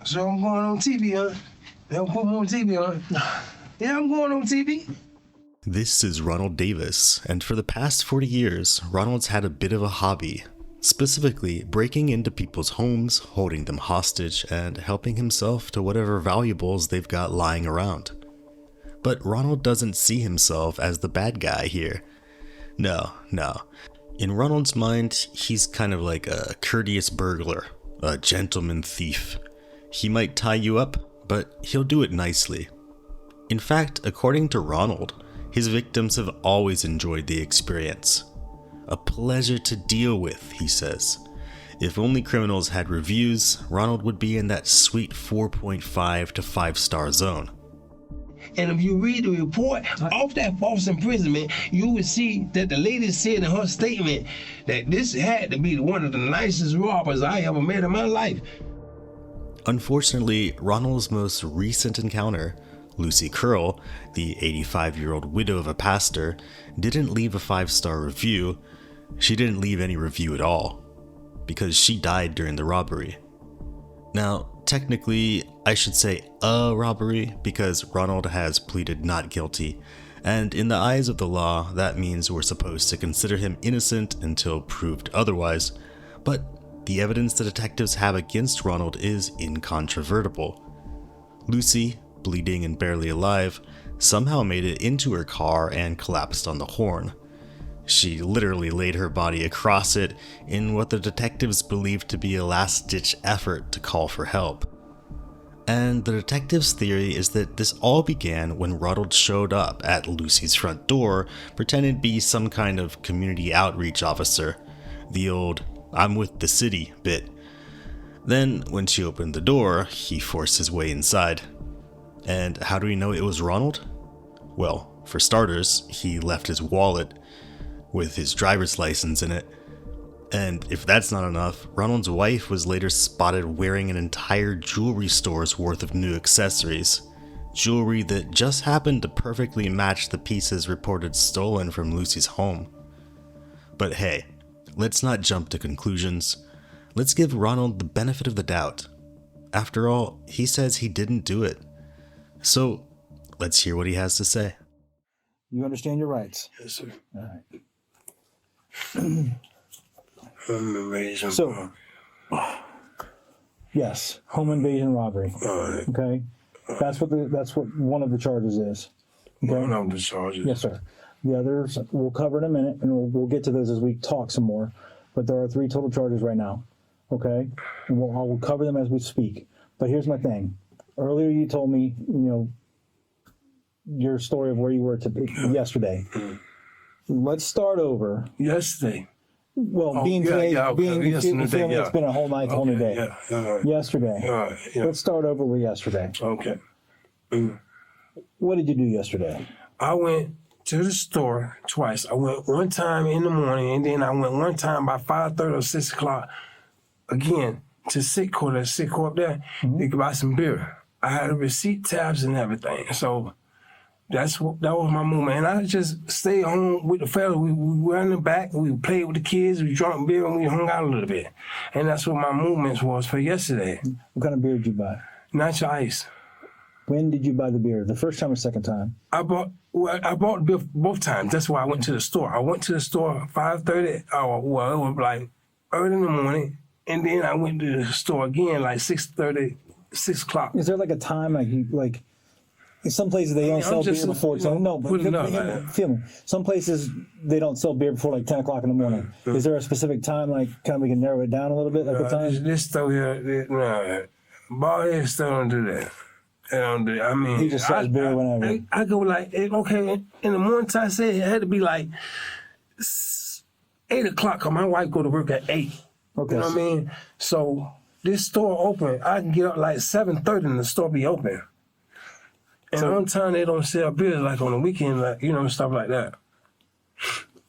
So I'm going on TV, huh? They'll put me on TV, huh? Yeah, I'm going on TV. This is Ronald Davis, and for the past 40 years, Ronald's had a bit of a hobby. Specifically, breaking into people's homes, holding them hostage, and helping himself to whatever valuables they've got lying around. But Ronald doesn't see himself as the bad guy here. No. In Ronald's mind, he's kind of like a courteous burglar, a gentleman thief. He might tie you up, but he'll do it nicely. In fact, according to Ronald, his victims have always enjoyed the experience. A pleasure to deal with, he says. If only criminals had reviews, Ronald would be in that sweet 4.5 to 5-star zone. And if you read the report off that false imprisonment, you would see that the lady said in her statement that this had to be one of the nicest robbers I ever met in my life. Unfortunately, Ronald's most recent encounter, Lucy Curl, the 85-year-old widow of a pastor, didn't leave a 5-star review. She didn't leave any review at all, because she died during the robbery. Now, technically, I should say a robbery, because Ronald has pleaded not guilty, and in the eyes of the law, that means we're supposed to consider him innocent until proved otherwise, but the evidence the detectives have against Ronald is incontrovertible. Lucy, bleeding and barely alive, somehow made it into her car and collapsed on the horn. She literally laid her body across it in what the detectives believed to be a last-ditch effort to call for help. And the detectives' theory is that this all began when Ronald showed up at Lucy's front door, pretending to be some kind of community outreach officer, the old "I'm with the city" bit. Then, when she opened the door, he forced his way inside. And how do we know it was Ronald? Well, for starters, he left his wallet with his driver's license in it. And if that's not enough, Ronald's wife was later spotted wearing an entire jewelry store's worth of new accessories. Jewelry that just happened to perfectly match the pieces reported stolen from Lucy's home. But hey, let's not jump to conclusions. Let's give Ronald the benefit of the doubt. After all, he says he didn't do it. So, let's hear what he has to say. You understand your rights? Yes, sir. All right. Home invasion. So, yes, home invasion robbery. All right. Okay, that's what one of the charges is. Okay? One of the charges. Yes, sir. The others we'll cover in a minute, and we'll get to those as we talk some more. But there are 3 total charges right now. Okay, and we'll cover them as we speak. But here's my thing. Earlier, you told me, your story of where you were yesterday. Let's start over. Yesterday. Well, today, yesterday, it's been a whole night, whole new day. Yeah. Right. Yesterday. All right. Yeah. Let's start over with yesterday. Okay. What did you do yesterday? I went to the store twice. I went one time in the morning, and then I went one time by 5:30 or 6 o'clock again to Sick Court up there to buy some beer. I had a receipt, tabs, and everything. So that was my movement. And I just stayed home with the fellas. We were in the back, we played with the kids, we drank beer, and we hung out a little bit. And that's what my movements was for yesterday. What kind of beer did you buy? Nacho Ice. When did you buy the beer? The first time or second time? I bought the beer both times. That's why I went to the store. I went to the store 5:30. It was like early in the morning. And then I went to the store again like 6:30, 6 o'clock. Is there like a time like in some places they don't sell beer before 10? No, but feel me. Some places they don't sell beer before like 10 o'clock in the morning. Is there a specific time, like kind of we can narrow it down a little bit, like a time? This store here, no, bar here still don't do that. They don't do that. I mean, he just sells beer whenever. I go like, okay, in the morning time, I said it had to be like 8 o'clock, because my wife go to work at 8. Okay. You know what I mean? So this store open, I can get up like 7:30 and the store be open. And on time they don't sell beer like on the weekend, like stuff like that.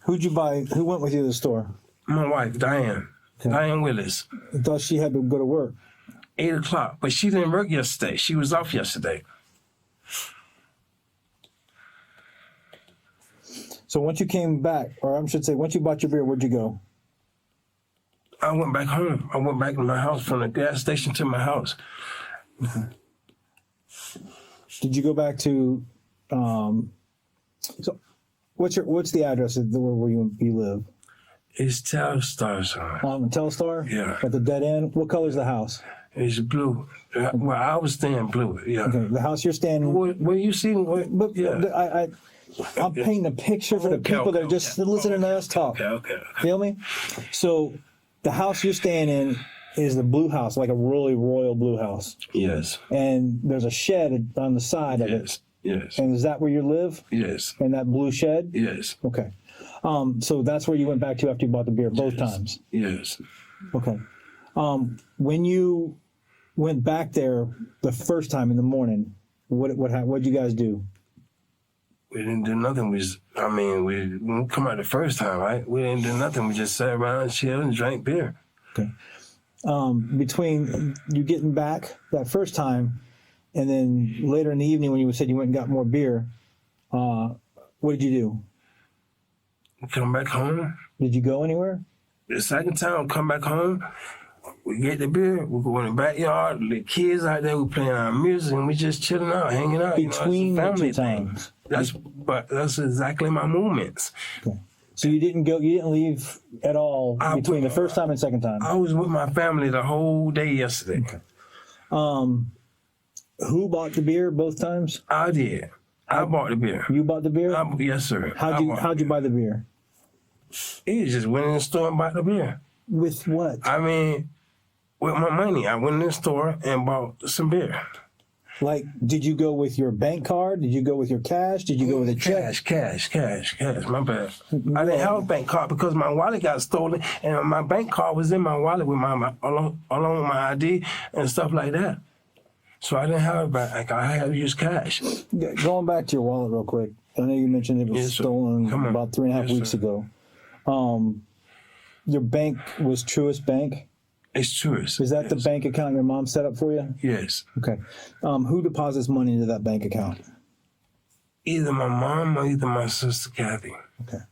Who'd you buy? Who went with you to the store? My wife, Diane. Okay. Diane Willis. I thought she had to go to work. 8 o'clock, but she didn't work yesterday. She was off yesterday. So once you came back, or I should say, once you bought your beer, where'd you go? I went back home. I went back to my house from the gas station to my house. Did you go back to? So, what's the address of where you live? It's Telstar, son. Telstar. Yeah. At the dead end. What color's the house? It's blue. Well, I was staying blue. Yeah. Okay. The house you're standing. Where you see? But Yeah. I'm painting a picture for the people that are just listening to us talk. Okay. Feel me? So, the house you're staying in is the blue house, like a really royal blue house. Yes. And there's a shed on the side of it. Yes. And is that where you live? Yes. In that blue shed? Yes. Okay. So that's where you went back to after you bought the beer both times. Yes. Okay. When you went back there the first time in the morning, what'd you guys do? We didn't do nothing. When we come out the first time, right? We didn't do nothing. We just sat around, chilled, and drank beer. Okay. Between you getting back that first time and then later in the evening when you said you went and got more beer, what did you do? We come back home. Did you go anywhere? The second time, we come back home. We get the beer. We go in the backyard. The kids out there, we playing our music, and we just chilling out, hanging out. Between the two times. That's exactly my movements. Okay. So you didn't leave at all between the first time and second time? I was with my family the whole day yesterday. Okay. Who bought the beer both times? I did. I bought the beer. You bought the beer? Yes, sir. How'd you buy the beer? He just went in the store and bought the beer. With what? With my money. I went in the store and bought some beer. Like, did you go with your bank card? Did you go with your cash? Did you go with a check? Cash. My bad. I didn't have a bank card because my wallet got stolen, and my bank card was in my wallet with along with my ID and stuff like that. So I didn't have a bank. I had to use cash. Going back to your wallet real quick. I know you mentioned it was stolen about 3.5 weeks ago. Your bank was Truist Bank? It's Truist. Is that the bank account your mom set up for you? Yes. Okay. Who deposits money into that bank account? Either my mom or either my sister Kathy. Okay.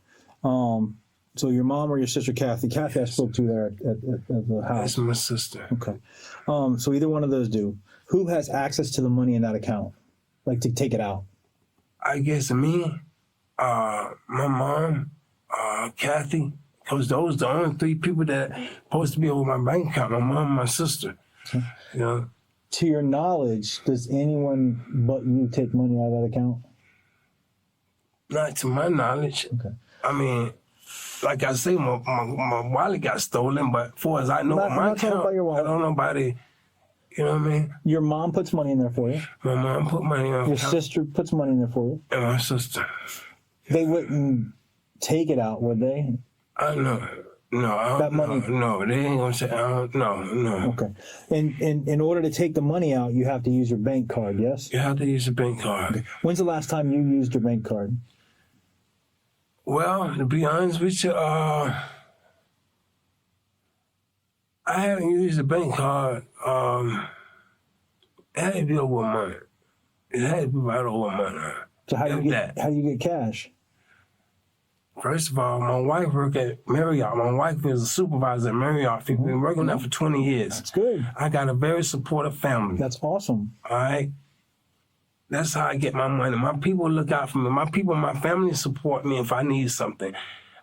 So your mom or your sister Kathy? Kathy, I spoke to there at the house. That's my sister. Okay. So either one of those do. Who has access to the money in that account, like to take it out? I guess me, my mom, Kathy, because those the only three people that supposed to be over my bank account. My mom and my sister. Okay. You know. To your knowledge, does anyone but you take money out of that account? Not to my knowledge. Okay. I mean, like I say, my wallet got stolen, but as far as I know, my account, I don't know nobody. You know what I mean? Your mom puts money in there for you. My mom put money in. Your sister puts money in there for you. And my sister. They wouldn't take it out, would they? I know. No, that money. No, they ain't gonna say. No. Okay. And in order to take the money out, you have to use your bank card. Yes. You have to use a bank card. Okay. When's the last time you used your bank card? Well, to be honest with you, I haven't used a bank card. It had to be over a month. It had to be about over a month. So how do you get cash? First of all, my wife worked at Marriott. My wife is a supervisor at Marriott. She's been working there for 20 years. That's good. I got a very supportive family. That's awesome. All right? That's how I get my money. My people look out for me. My people, my family support me if I need something.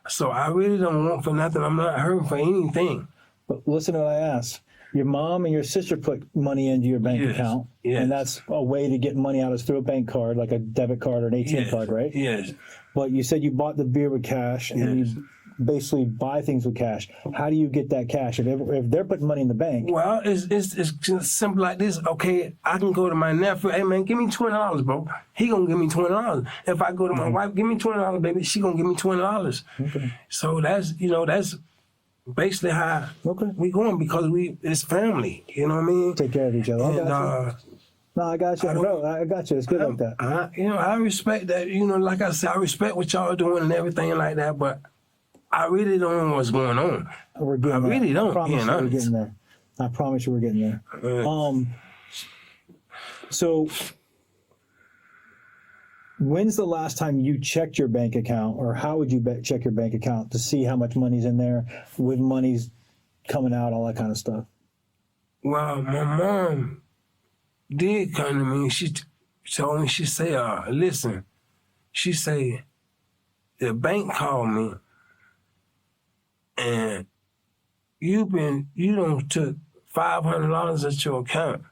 So I really don't want for nothing. I'm not hurting for anything. But listen to what I asked. Your mom and your sister put money into your bank account. Yes. And that's a way to get money out is through a bank card, like a debit card or an ATM card, right? Yes. But you said you bought the beer with cash and you basically buy things with cash. How do you get that cash? If they're putting money in the bank. Well, it's just simple like this. Okay, I can go to my nephew. Hey, man, give me $20, bro. He gonna give me $20. If I go to my wife, give me $20, baby. She gonna give me $20. Okay. So that's basically how we going because it's family. You know what I mean? Take care of each other. I got you. I got you. It's good like that. I respect that. Like I said, I respect what y'all are doing and everything like that. But I really don't know what's going on. We're getting there. Really don't. We're getting there. I promise you, we're getting there. So, when's the last time you checked your bank account, or how would you check your bank account to see how much money's in there, when money's coming out, all that kind of stuff? Well, my mom did come to me, she told me, she said, listen, she said, the bank called me and you don't took $500 at your account.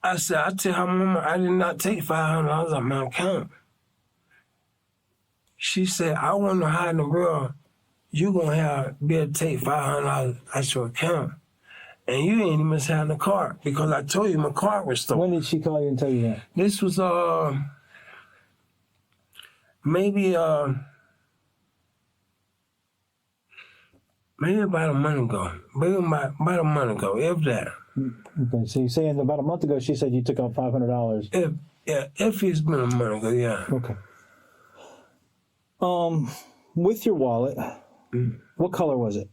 I said, I tell her mama, I did not take $500 out of my account. She said, I want to know how in the world you gonna be able to take $500 out your account. And you ain't even have the card because I told you my card was stolen. When did she call you and tell you that? This was maybe about a month ago. Maybe about a month ago, if that. Okay, so you're saying about a month ago she said you took out $500. If it's been a month ago, yeah. Okay. With your wallet, what color was it?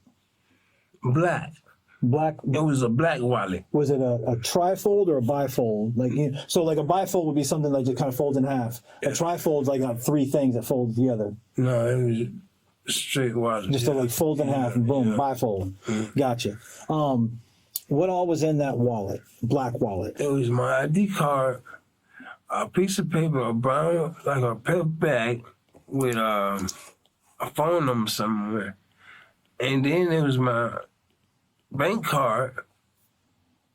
Black. Black. It was a black wallet. Was it a trifold or a bifold? So like a bifold would be something like just kind of folds in half. A trifold's like got three things that fold together. No, it was straight wallet. Just to like fold in half and boom, bifold. Gotcha. What all was in that wallet? Black wallet. It was my ID card, a piece of paper, a brown, like a paper bag with a phone number somewhere. And then it was my bank card.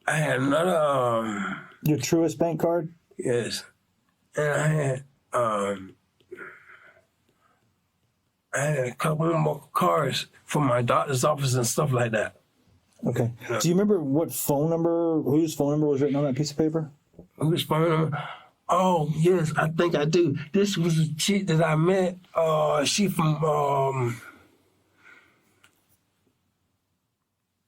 I had another Your Truist bank card? yes. And I had a couple more cards from my doctor's office and stuff like that. Okay. Do you remember whose phone number was written on that piece of paper? Whose phone number? Oh, yes, I think I do. This was a chick that I met. She from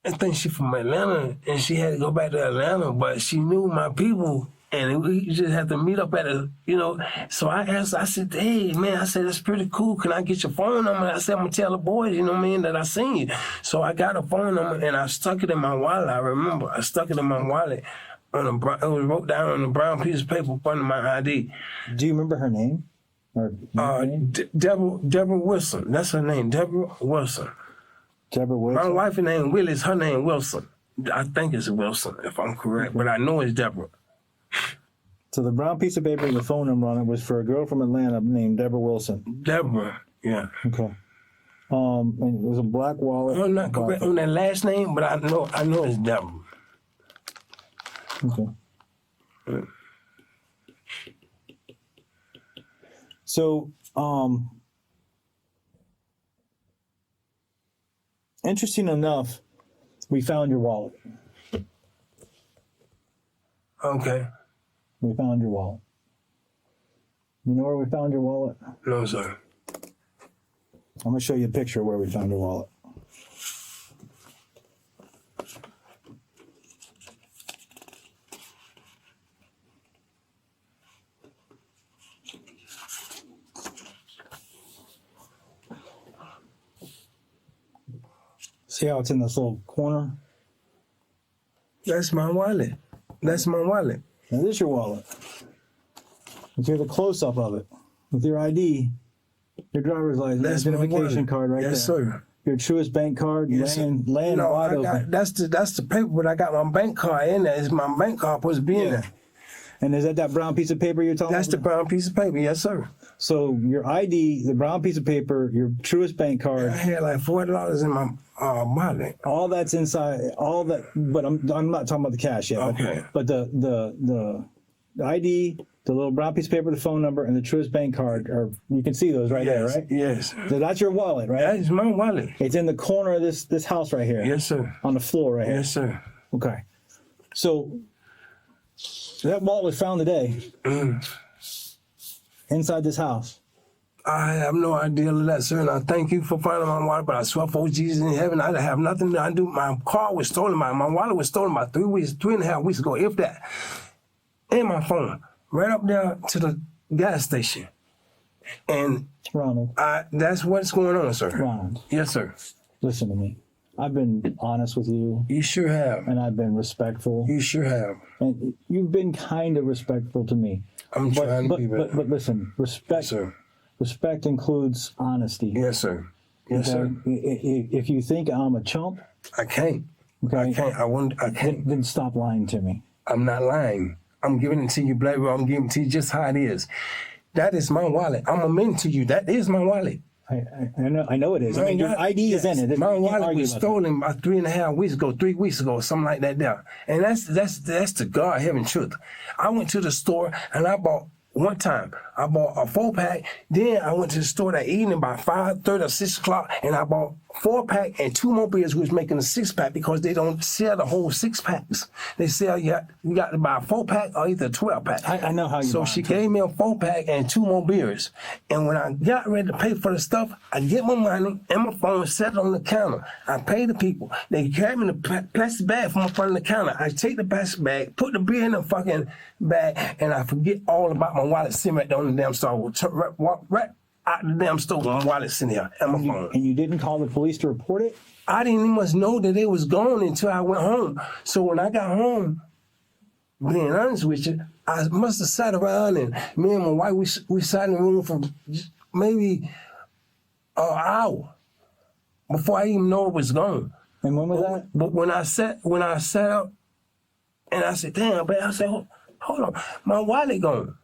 I think she from Atlanta, and she had to go back to Atlanta, but she knew my people, and we just had to meet up at So I asked, I said, hey, man, I said, that's pretty cool. Can I get your phone number? I said, I'm going to tell the boys, that I seen you. So I got a phone number, and I stuck it in my wallet. I remember. I stuck it in my wallet. It was wrote down on a brown piece of paper in front of my ID. Do you remember her name? Deborah Wilson. That's her name, Deborah Wilson. Deborah Wilson? My wife's name Willis, her name Wilson. I think it's Wilson, if I'm correct, but I know it's Deborah. So the brown piece of paper with the phone number on it was for a girl from Atlanta named Deborah Wilson. Deborah, yeah. Okay. And it was a black wallet. I'm not correct on that last name, but I know it's Deborah. Okay. So, interesting enough, we found your wallet. Okay. We found your wallet. You know where we found your wallet? No, sir. I'm going to show you a picture of where we found your wallet. See how it's in this little corner? That's my wallet. That's my wallet. Now, this is your wallet. Let's hear the close-up of it. With your ID, your driver's license, That's my identification wallet. card right there. Yes, sir. Your Truist bank card, Yes, laying no, wide open. That's the paper, but I got my bank card in there. It's my bank card supposed to be in there. And is that brown piece of paper you're talking That's the about? brown piece of paper. Yes, sir. So your ID, the brown piece of paper, your Truist bank card, I had like $40 in my wallet. all that's inside, all that, but I'm not talking about the cash yet. Okay. But the ID, the little brown piece of paper, the phone number, and the Truist bank card, or you can see those right there, right? Yes. So that's your wallet, right? That is my wallet. It's in the corner of this house right here. Yes, sir. On the floor right here. Yes, sir. Okay. So that wallet was found today inside this house. I have no idea of that, sir, and I thank you for finding my wallet, but I swear for Jesus in heaven, I have nothing to do. My car was stolen. My wallet was stolen about 3.5 weeks ago, if that. And my phone. Right up there to the gas station. And Ronald, that's what's going on, sir. Ronald, Yes, sir. listen to me. I've been honest with you, You sure have. and I've been respectful, You sure have. and you've been kind of respectful to me. I'm trying to be better. But listen, respect. Yes, sir. Respect includes honesty. Yes, sir. Yes, sir. If you think I'm a chump, I can't. okay, I can't. I can't. then stop lying to me. I'm not lying. I'm giving it to you, black bro. I'm giving it to you just how it is. That is my wallet. I'm admitting to you. That is my wallet. I know it is. I mean, your ID is in it. My wallet was stolen about 3 weeks ago, something like that there. And that's the God heaven truth. I went to the store and I bought one time. I bought a 4-pack. Then I went to the store that evening by 5:30 or 6 o'clock, and I bought 4-pack and 2 more beers. We was making a 6-pack because they don't sell the whole 6-packs. They sell you got to buy a 4-pack or either a 12-pack. I know how you. So she gave me a 4-pack and 2 more beers. And when I got ready to pay for the stuff, I get my money and my phone set on the counter. I pay the people. They carry me the plastic bag from in front of the counter. I take the plastic bag, put the beer in the fucking bag, and I forget all about my wallet sitting right there on the damn store. Walk right out the damn store with my wallet sitting here and my phone. And you didn't call the police to report it? I didn't even know that they was gone until I went home. So when I got home, being honest with you, I must have sat around and me and my wife, we sat in the room for maybe an hour before I even know it was gone. And when was that? But when I sat up and I said, damn, but I said, hold on, my wallet gone.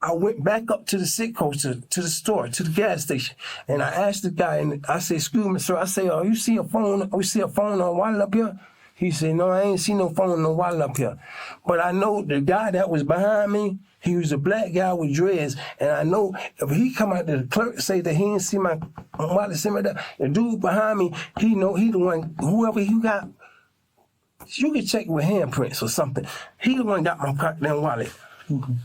I went back up to the Sitco, to the store, to the gas station, and I asked the guy, and I said, excuse me, sir, I said, oh, you see a phone, we see a phone or wallet up here? He said, no, I ain't see no phone, no wallet up here. But I know the guy that was behind me, he was a black guy with dreads, and I know if he come out to the clerk say that he didn't see my wallet, the dude behind me, he know he the one, whoever he got, you can check with handprints or something. He the one got my goddamn wallet. Mm-hmm.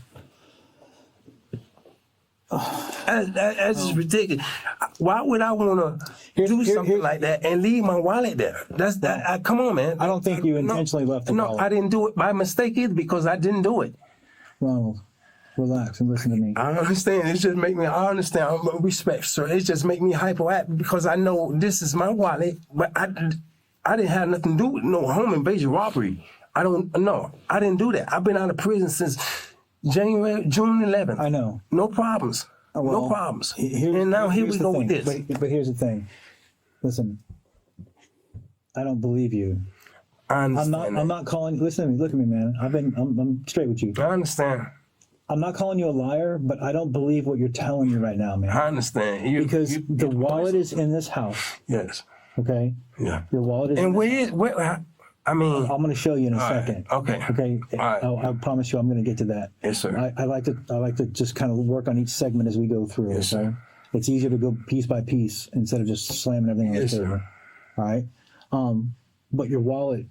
That's just ridiculous. Why would I want to do something like that and leave my wallet there? That's that. Come on, man. I don't think you intentionally left the wallet. No, I didn't do it by mistake either because I didn't do it. Ronald, relax and listen to me. I understand. It just make me. I understand. I respect, sir. It just make me hyperactive because I know this is my wallet, but I didn't have nothing to do with no home invasion robbery. I didn't do that. I've been out of prison since June 11th. I know. No problems. No problems. And now here we go with this. But here's the thing. Listen, I don't believe you. I understand. I'm not calling. Listen to me. Look at me, man. I'm straight with you. I understand. I'm not calling you a liar, but I don't believe what you're telling me right now, man. I understand. Because the wallet is in this house. Yes. Okay. Yeah. Your wallet is. And where? I mean, I'm going to show you in a second. Right. Okay. Okay. Right. I promise you, I'm going to get to that. Yes, sir. I like to just kind of work on each segment as we go through. Yes, okay? sir. It's easier to go piece by piece instead of just slamming everything on the table. Sir. All right. But your wallet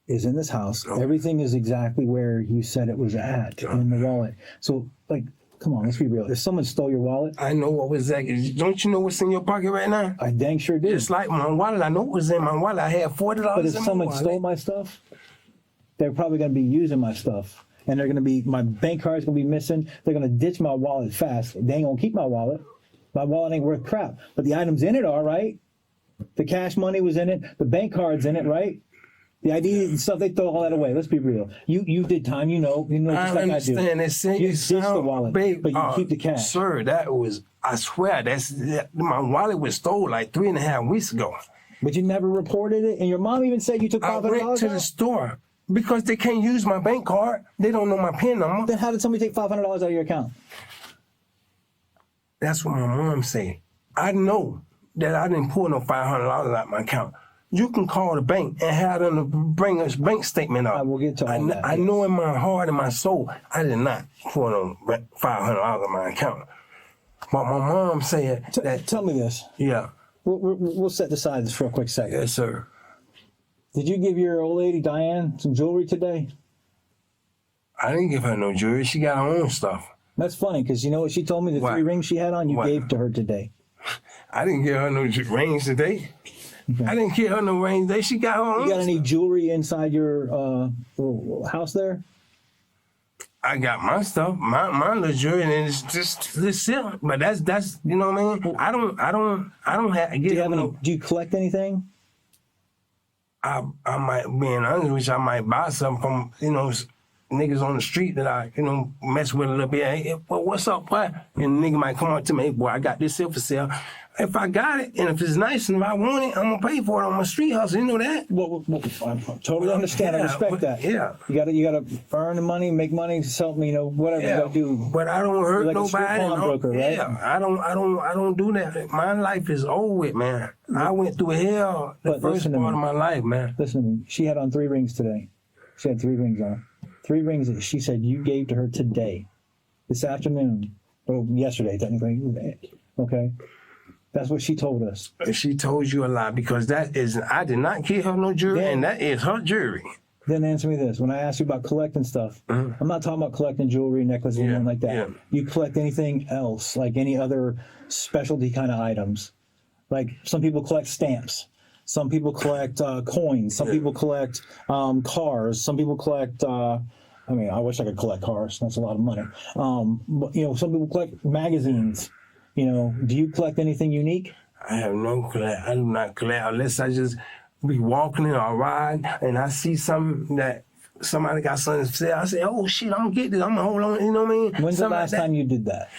is in this house. Okay. Everything is exactly where you said it was at in the wallet. So, like, come on, let's be real. If someone stole your wallet, I know what was that. Don't you know what's in your pocket right now? I dang sure did. It's like my wallet. I know what was in my wallet. I had $40 But if in my someone wallet. stole my stuff, they're probably going to be using my stuff. And they're going to be, my bank card's going to be missing. They're going to ditch my wallet fast. They ain't going to keep my wallet. My wallet ain't worth crap. But the items in it are, right? The cash money was in it. The bank card's in it, right? The ID and stuff, they throw all that away. Let's be real. You did time, you know just I like understand. I do. It You ditched the wallet, but you keep the cash. Sir, that was, I swear, my wallet was stolen like 3.5 weeks ago. But you never reported it? And your mom even said you took I $500 went to the store because they can't use my bank card. They don't know my PIN number. Then how did somebody take $500 out of your account? That's what my mom said. I know that I didn't pull no $500 out of my account. You can call the bank and have them bring us bank statement up. I will get to all that. I know in my heart and my soul, I did not pull no $500 out of my account. But my mom said that. Tell me this. Yeah. We'll set aside this for a quick second. Yes, sir. Did you give your old lady, Diane, some jewelry today? I didn't give her no jewelry. She got her own stuff. That's funny, because you know what she told me? The What? 3 rings she had on, you What? gave to her today. I didn't give her no rings today. Okay. I didn't give her no rings today. She got her own. You got any jewelry inside your house there? I got my stuff, my little jewelry, and it's just this silk. But that's you know what I mean. I don't have. Do you have any? Do you collect anything? I might, being honest with you, I might buy something from niggas on the street that I, mess with a little bit. Hey, well, what's up, boy? And the nigga might come up to me, hey, boy, I got this here for sale. If I got it, and if it's nice, and if I want it, I'm gonna pay for it on my street hustle. You know that? Well, I totally understand. I respect that. Yeah. You gotta earn the money, make money, sell, whatever you gotta do. But I don't hurt You're like a street nobody. pawnbroker, right? Yeah, I don't do that. My life is over with, man. I went through hell the first part of my life, man. Listen to me. She had on 3 rings today. She had 3 rings on. 3 rings that she said you gave to her today, this afternoon, or yesterday, technically. Okay. That's what she told us. She told you a lie because I did not give her no jewelry, and that is her jewelry. Then answer me this. When I asked you about collecting stuff, I'm not talking about collecting jewelry, necklaces, anything like that. Yeah. You collect anything else, like any other specialty kind of items. Like some people collect stamps. Some people collect coins. Some people collect cars. Some people collect, I wish I could collect cars. That's a lot of money. But, some people collect magazines. Do you collect anything unique? I have no collect. I do not collect unless I just be walking or riding and I see something that somebody got something to sell. I say, oh shit, I'm gonna get this. I'm gonna hold on. You know what I mean? When's the last time you did that?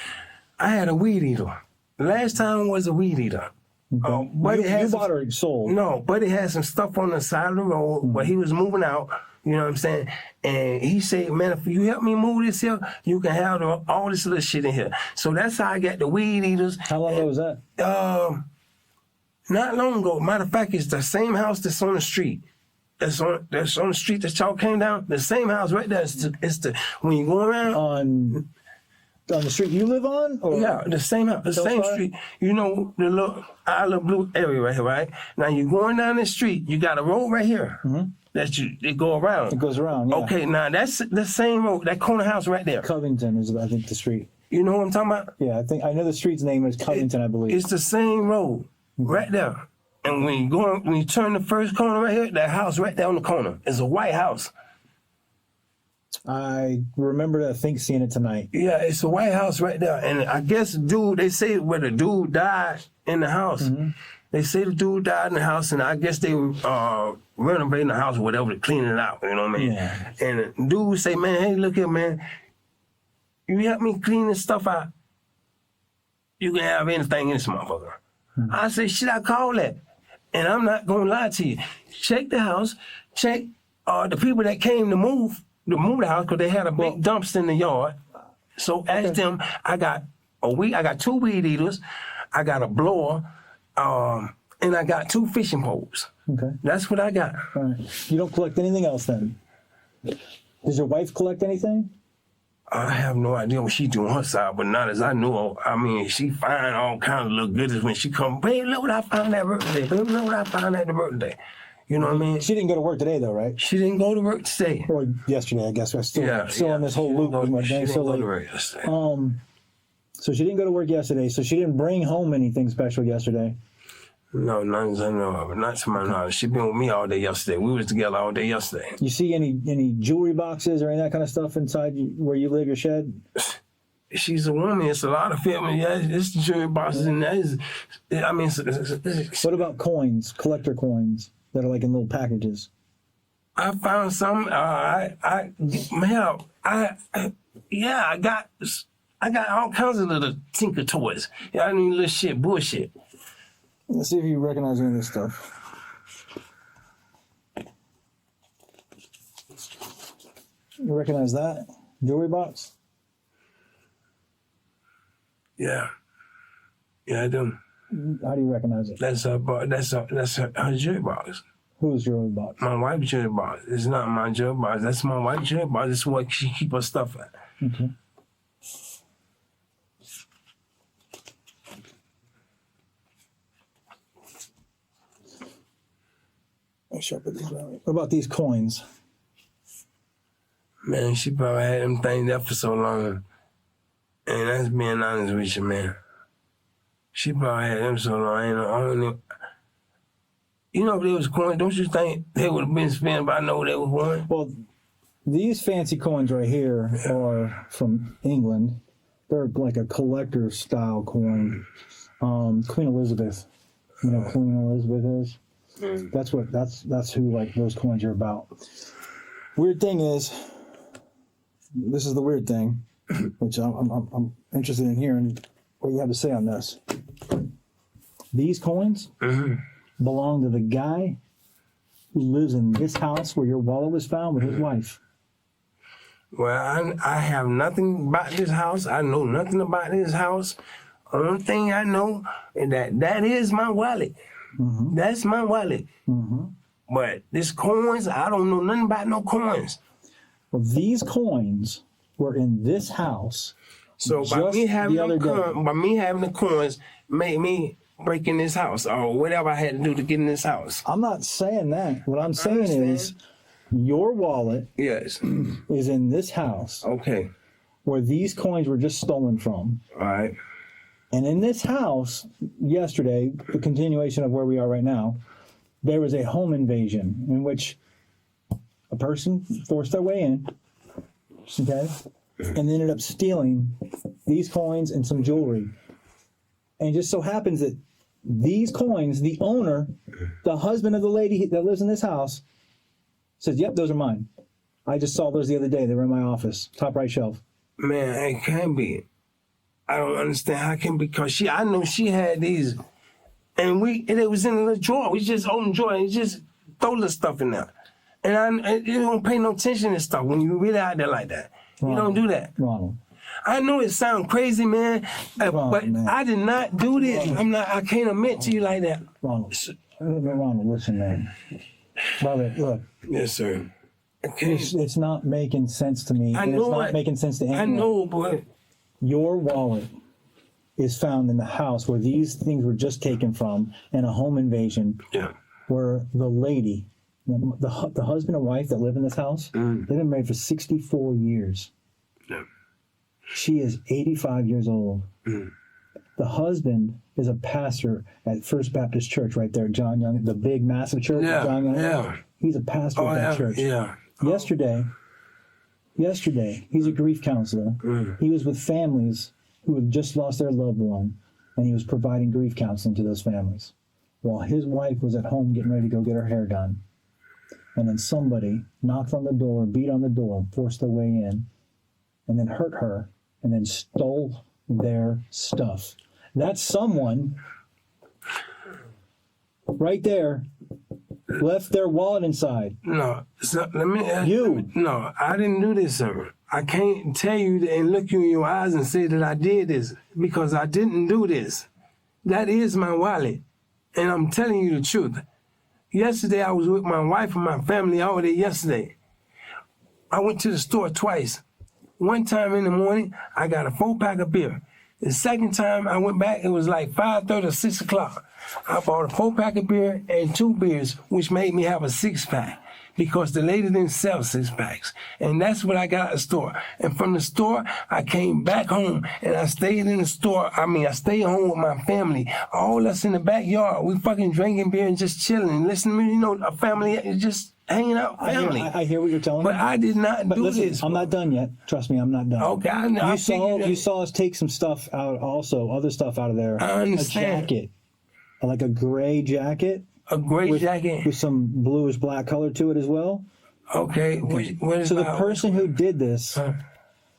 I had a weed eater. The last time was a weed eater. Okay. But you bought or sold? No, but it had some stuff on the side of the road, but he was moving out. You know what I'm saying? And he said, man, if you help me move this here, you can have all this little shit in here. So that's how I got the weed eaters. How long ago was that? Not long ago. Matter of fact, it's the same house that's on the street. That's on the street that y'all came down. The same house right there. It's the when you go around on the street you live on? Or? Yeah, the same house, the same street. The little Isle Blue area right here, right? Now you're going down the street. You got a road right here. It go around. It goes around, yeah. Okay, now that's the same road, that corner house right there. Covington is, I think, the street. You know what I'm talking about? Yeah, I know the street's name is Covington, I believe. It's the same road right there. And when you turn the first corner right here, that house right there on the corner is a white house. I remember, I think, seeing it tonight. Yeah, it's a white house right there. And I guess they say where the dude died in the house. They say the dude died in the house, and I guess they were renovating the house or whatever to clean it out, you know what I mean? Yeah. And the dude say, man, hey, look here, man. You help me clean this stuff out, you can have anything in this motherfucker. I say, shit, I call that. And I'm not going to lie to you. Check the house. Check the people that came to move the house because they had a big dumpster in the yard. So ask them, I got 2 weed eaters, I got a blower, and I got 2 fishing poles. Okay. That's what I got. All right. You don't collect anything else then? Does your wife collect anything? I have no idea what she do on her side, but not as I know. I mean, she find all kinds of little goodies when she come. Babe, look what I found that birthday. Babe, look what I found at the birthday. You know what I mean? She didn't go to work today, though, right? She didn't go to work today. Or yesterday, I guess. We're still on this whole loop with my thing. So, so she didn't go to work yesterday. So she didn't bring home anything special yesterday. No, none as I know of. Not to my knowledge. She been with me all day yesterday. We was together all day yesterday. You see any jewelry boxes or any of that kind of stuff inside where you live, your shed? She's a woman. It's a lot of film. Yeah, it's jewelry boxes and that is. I mean, what about coins? Collector coins that are like in little packages. I found some. I got all kinds of little tinker toys. Yeah, I mean, little shit, bullshit. Let's see if you recognize any of this stuff. You recognize that jewelry box? Yeah, I do. How do you recognize it? That's her jewelry box. Whose jewelry box? My wife's jewelry box. It's not my jewelry box. That's my wife's jewelry box. That's what she keep her stuff at. Okay. Make sure I put these right. What about these coins? Man, she probably had them things there for so long. And that's being honest with you, man. She probably had them so long. I don't know. You know, if they was coins, don't you think they would have been spent by know they was one? Well, these fancy coins right here are from England. They're like a collector style coin. Queen Elizabeth. You know who Queen Elizabeth is? That's who like those coins are about. Weird thing is, this is the weird thing, which I'm interested in hearing what you have to say on this. These coins belong to the guy who lives in this house where your wallet was found with his wife. Well, I have nothing about this house. I know nothing about this house. Only thing I know is that is my wallet. That's my wallet. But this coins, I don't know nothing about no coins. Well, these coins were in this house. So by me having the coins made me break in this house or whatever I had to do to get in this house. I'm not saying that. What I'm saying is your wallet is in this house. Okay. Where these coins were just stolen from. All right. And in this house, yesterday, the continuation of where we are right now, there was a home invasion in which a person forced their way in, okay, and ended up stealing these coins and some jewelry. And it just so happens that these coins, the owner, the husband of the lady that lives in this house, says, yep, those are mine. I just saw those the other day. They were in my office, top right shelf. Man, it can't be. I don't understand how it can be, because I know she had these, and it was in the drawer. We just opened the drawer and just throw the stuff in there. And you don't pay no attention to stuff when you really out there like that. You don't do that. Ronald. I know it sounds crazy, man, but man. I did not do this. I can't admit to you like that. Ronald, listen, man. Brother, look. Yes, sir. It's not making sense to me. I and know it's not making sense to anyone. I know, but your wallet is found in the house where these things were just taken from in a home invasion. Yeah. Where the lady, the husband and wife that live in this house, they've been married for 64 years. Yeah. She is 85 years old. The husband is a pastor at First Baptist Church right there, John Young, the big, massive church. Yeah, John Young. yeah. He's a pastor at that church. Yeah. Yesterday, he's a grief counselor. He was with families who had just lost their loved one, and he was providing grief counseling to those families while his wife was at home getting ready to go get her hair done. And then somebody knocked on the door, beat on the door, forced their way in, and then hurt her, and then stole their stuff. That's someone right there left their wallet inside. No, so let me. You. I didn't do this, sir. I can't tell you and look you in your eyes and say that I did this, because I didn't do this. That is my wallet, and I'm telling you the truth. Yesterday, I was with my wife and my family all day yesterday. I went to the store twice. One time in the morning, I got a 4-pack of beer. The second time I went back, it was like 5:30 or 6 o'clock. I bought a 4-pack of beer and 2 beers, which made me have a 6-pack, because the lady didn't sell 6-packs. And that's what I got at the store. And from the store, I came back home and I stayed in the store. I stayed home with my family. All us in the backyard, we fucking drinking beer and just chilling and listening to, a family just hanging out, family. I hear what you're telling me. But I did not do this. I'm not done yet. Trust me, I'm not done. Okay, you saw us take some stuff out also, other stuff out of there. I understand. A jacket. Like a gray jacket. A gray jacket. With some bluish black color to it as well. Okay. So the person who did this,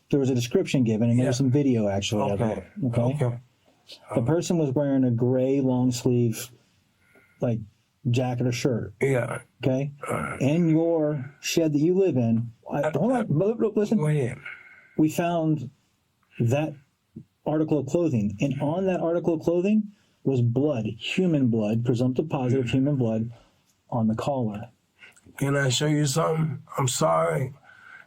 there was a description given, and there was some video actually of it. Okay. The person was wearing a gray long sleeve, like, jacket or shirt. Yeah. Okay. In your shed that you live in, hold on, listen. Go ahead. We found that article of clothing, and on that article of clothing was blood, human blood, presumptive positive human blood, on the collar. Can I show you something? I'm sorry,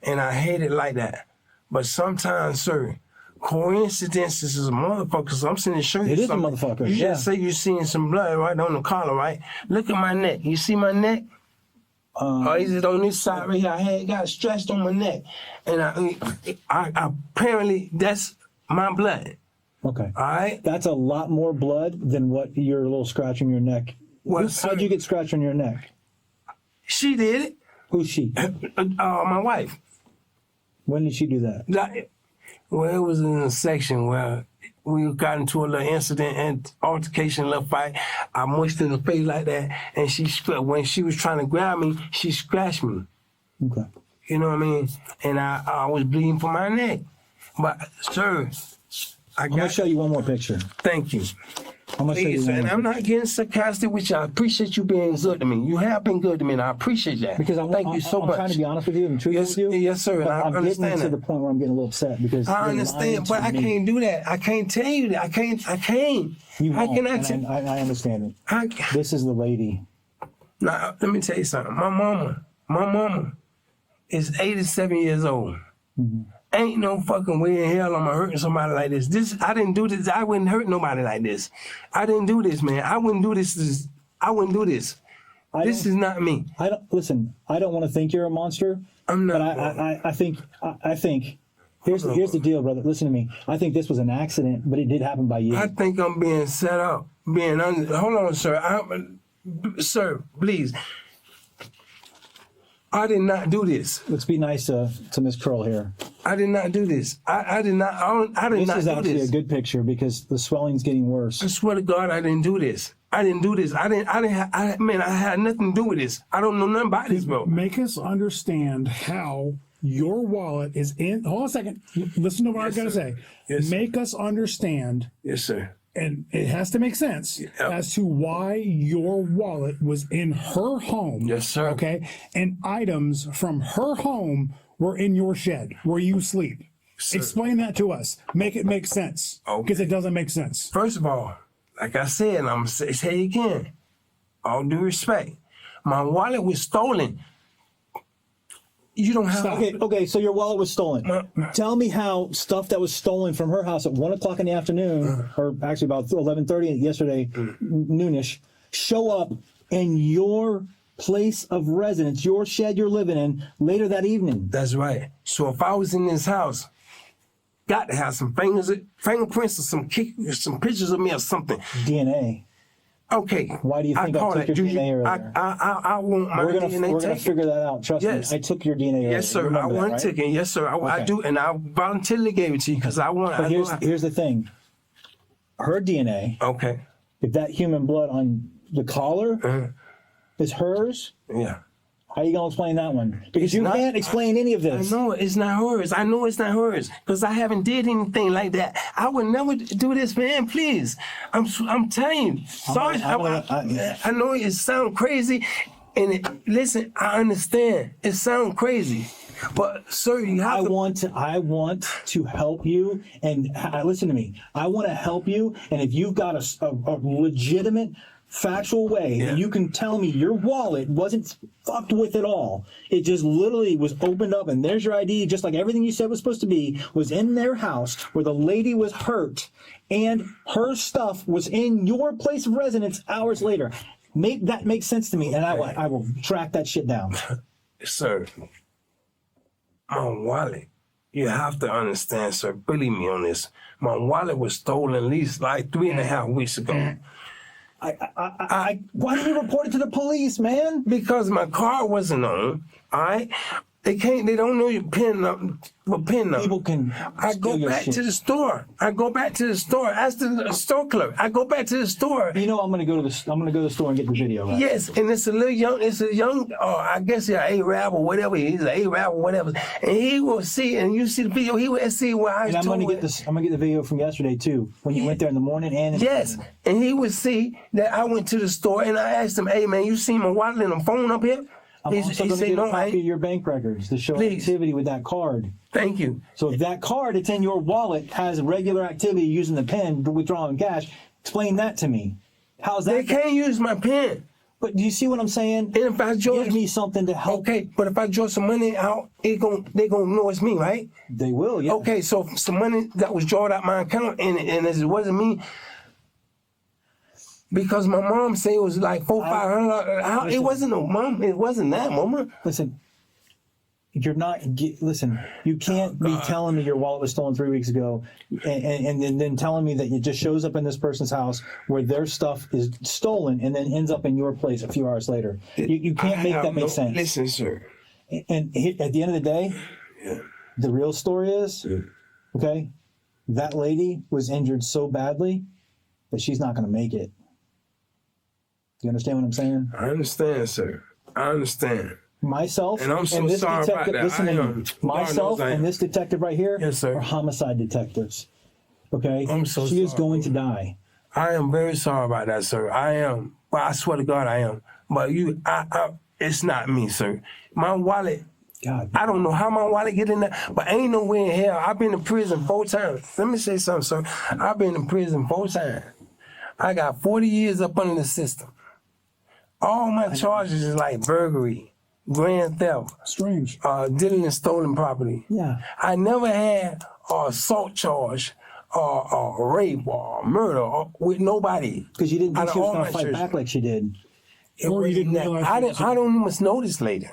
and I hate it like that. But sometimes, sir, coincidences is a motherfucker. So I'm sitting to show you It is a something. motherfucker, You yeah. just say you're seeing some blood right on the collar, right? Look at my neck. You see my neck? Or is it on this side right here? I had got stretched on my neck, and I apparently that's my blood. Okay. All right. That's a lot more blood than what your little scratch on your neck. Well, How'd you get scratched on your neck? She did it. Who's she? My wife. When did she do that? Well, it was in a section where we got into a little incident and altercation, a little fight. I mushed in the face like that, and when she was trying to grab me, she scratched me. Okay. You know what I mean? And I was bleeding from my neck. But, sir, I'm going to show you one more picture. Thank you. I'm going to show you Please, one and more I'm not getting sarcastic with you. I appreciate you being good to me. You have been good to me, and I appreciate that. Because Thank you so I'm much. trying to be honest with you and truthful with you. Yes, sir. And But I I'm understand getting to that. the point where I'm getting a little upset because I you're understand, lying but to I me. can't do that. I can't tell you that. I can't. You How won't, can I and tell? I understand it. I, This is the lady. now, let me tell you something. My mama is 87 years old. Mm-hmm. Ain't no fucking way in hell I'm hurting somebody like this. I didn't do this. I wouldn't hurt nobody like this. I didn't do this, man. I wouldn't do this. I wouldn't do this. This is not me. I don't listen. I don't want to think you're a monster. I'm not. But I think here's the deal, brother. Listen to me. I think this was an accident, but it did happen by you. I think I'm being set up. Hold on, sir. Sir, please. I did not do this. Let's be nice to Miss Curl here. I did not do this. I did not. I did This not is do actually this. a good picture because the swelling's getting worse. I swear to God, I didn't do this. I didn't do this. I had nothing to do with this. I don't know nothing about this, bro. Make us understand how your wallet is in. Hold on a second. Listen to what Yes, I gotta sir. say. Yes, sir. Make us understand, Yes, sir. and it has to make sense as to why your wallet was in her home. Yes, sir. Okay, and items from her home were in your shed where you sleep. Sir. Explain that to us. Make it make sense. Okay. Because it doesn't make sense. First of all, like I said, and I'm gonna say it again, all due respect, my wallet was stolen. You don't have. Stop. Okay. So your wallet was stolen. Tell me how stuff that was stolen from her house at 1 o'clock in the afternoon, or actually about 11:30 yesterday, noonish, show up in your place of residence, your shed you're living in, later that evening. That's right. So if I was in this house, got to have some fingerprints or some pictures of me or something. DNA. Okay. Why do you think I call took that. your DNA earlier? I want my We're gonna DNA taken. figure that out. Trust Yes. me. I took your DNA earlier. Yes, sir. You I remember want that, to right? take it. Yes, sir. I Okay. do, and I voluntarily gave it to you because I want. But here's the thing. Her DNA, Okay. if that human blood on the collar is hers, Yeah. how you gonna explain that one? Because It's you not- can't explain any of this. I know it's not hers. I know it's not hers because I haven't did anything like that. I would never do this, man. Please, I'm telling you. Sorry, I know it sounds crazy, and listen, I understand it sounds crazy, but sir, you have to. I want to help you, and listen to me. I want to help you, and if you've got a legitimate, factual way that you can tell me your wallet wasn't fucked with at all. It just literally was opened up, and there's your ID, just like everything you said was supposed to be, was in their house where the lady was hurt, and her stuff was in your place of residence hours later. Make that make sense to me, and I will track that shit down. Sir, my wallet. You have to understand, sir. Believe me on this. My wallet was stolen at least like 3.5 weeks ago. Why didn't you report it to the police, man? Because my car wasn't on. All right. They don't know your PIN number. People can I go steal your back shit. to the store. Ask the store clerk. I go back to the store. You know I'm gonna go to the store and get the video. Right? Yes, and it's a young, I guess he's an Arab or whatever. He's an Arab or whatever. And he will see, and you see the video, he will see where I And I'm gonna get the video from yesterday too, when you went there in the morning and in the Yes, evening. and he would see that I went to the store and I asked him, hey man, you see my wallet and the phone up here? I'm also gonna get a copy of your bank records to show Please. activity with that card. Thank you. So if that card that's in your wallet has regular activity using the pen, withdrawing cash, explain that to me. How's that? They can't use my pen. But do you see what I'm saying? And if I draw, Give me something to help. okay, but if I draw some money out, they gonna know it's me, right? They will, yeah. Okay, so some money that was drawn out my account and it wasn't me. Because my mom said it was like $400-500. It wasn't no mom. It wasn't that, mama. Listen, listen, you can't be telling me your wallet was stolen 3 weeks ago and then telling me that it just shows up in this person's house where their stuff is stolen and then ends up in your place a few hours later. You can't make that make sense. Listen, sir. And at the end of the day, the real story is, okay, that lady was injured so badly that she's not going to make it. Do you understand what I'm saying? I understand, sir. I understand. myself And I'm so and this sorry about detective, that. listen I to me. am. Myself God knows I am. and this detective right here Yes, sir. are homicide detectives. Okay? I'm so she is sorry. going to die. I am very sorry about that, sir. I am. But I swear to God, I am. But it's not me, sir. My wallet, God. I don't know how my wallet get in there, but ain't nowhere in hell. I've been in prison 4 times. Let me say something, sir. I've been in prison 4 times. I got 40 years up under the system. All my charges is like burglary, grand theft, Strange. dealing in stolen property. Yeah. I never had an assault charge or rape or murder with nobody. Because you didn't think Out she of was all going my to fight church. back like she did. It Or you wasn't didn't that. realize I it was- don't even notice later.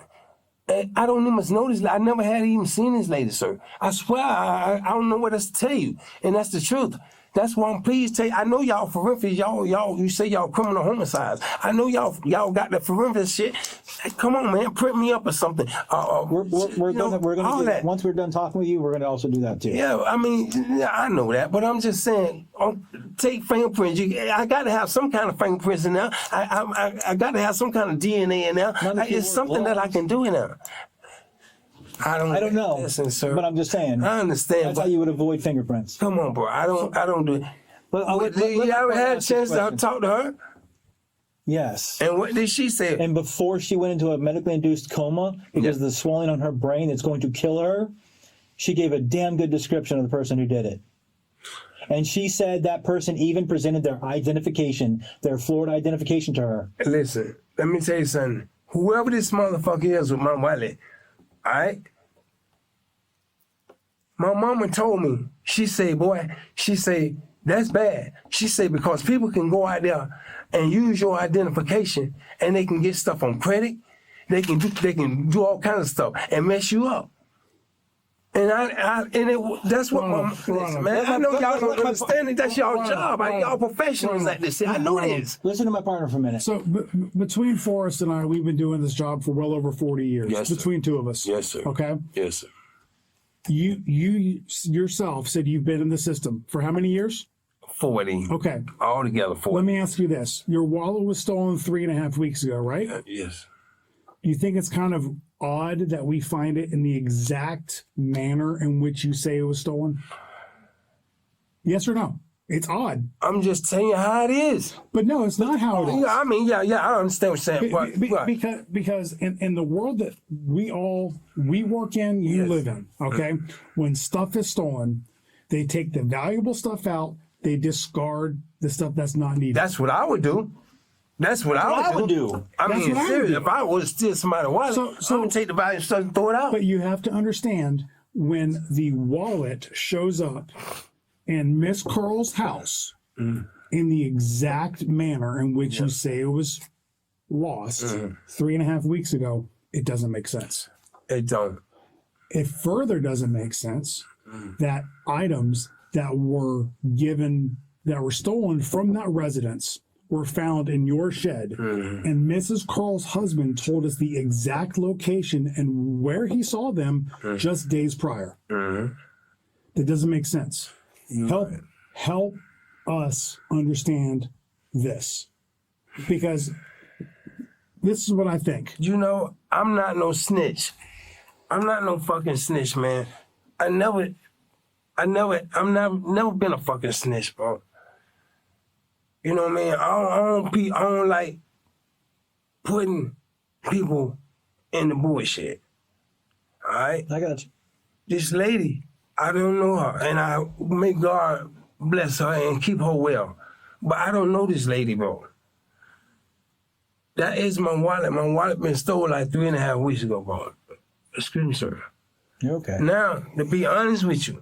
I don't even notice. I never had even seen this lady, sir. I swear, I don't know what else to tell you, and that's the truth. That's why I'm pleased to tell you. I know y'all forensics, you say y'all criminal homicides. I know y'all got the forensics shit. Hey, come on, man, print me up or something. We're gonna do that. Once we're done talking with you, we're gonna also do that too. Yeah, I mean, I know that, but I'm just saying, take fingerprints. I got to have some kind of fingerprints in there. I got to have some kind of DNA in there. Not if you It's wear something that I gloves. can do in there. I don't know, listen, sir. but I'm just saying. I understand. That's But how you would avoid fingerprints. come on, bro. I don't do it. But You ever had a chance to talk to her? Yes. And what did she say? And before she went into a medically induced coma because of the swelling on her brain that's going to kill her, she gave a damn good description of the person who did it. And she said that person even presented their identification, their Florida identification to her. Listen, let me tell you something. Whoever this motherfucker is with my wallet, all right? My mama told me, she say, that's bad. She say, because people can go out there and use your identification and they can get stuff on credit. They can do all kinds of stuff and mess you up. And that's what listen, man. I know y'all don't understand it. That's y'all job. Y'all professionals at this. I know this. Listen to my partner for a minute. So between Forrest and I, we've been doing this job for well over 40 years. Yes, sir. Between two of us. Yes, sir. Okay. Yes, sir. You yourself said you've been in the system for how many years? 40. Okay. Altogether 40. Let me ask you this. Your wallet was stolen 3.5 weeks ago, right? Yes. You think it's kind of odd that we find it in the exact manner in which you say it was stolen? Yes or no? It's odd. I'm just telling you how it is. But no, it's not how it is. Yeah, I mean, yeah, I understand what you're saying. Right. Because in the world that we work in, you Yes. live in, okay? When stuff is stolen, they take the valuable stuff out, they discard the stuff that's not needed. That's what I would do. That's what I would do. I That's mean, what I would serious. do. If I was steal somebody's wallet, So- I'm gonna take the valuable stuff and throw it out. But you have to understand when the wallet shows up in Miss Curl's house in the exact manner in which you say it was lost 3.5 weeks ago, it doesn't make sense. It don't. It further doesn't make sense that items that were stolen from that residence were found in your shed, and Mrs. Carl's husband told us the exact location and where he saw them just days prior. That doesn't make sense. Help us understand this, because this is what I think. You know, I'm not no snitch. I'm not no fucking snitch, man. I've never been a fucking snitch, bro. You know what I mean? I don't like putting people in the bullshit. All right? I got you. This lady, I don't know her, and I may God bless her and keep her well. But I don't know this lady, bro. That is my wallet. My wallet been stolen like 3.5 weeks ago, bro. Excuse me, sir. You're okay. Now, to be honest with you,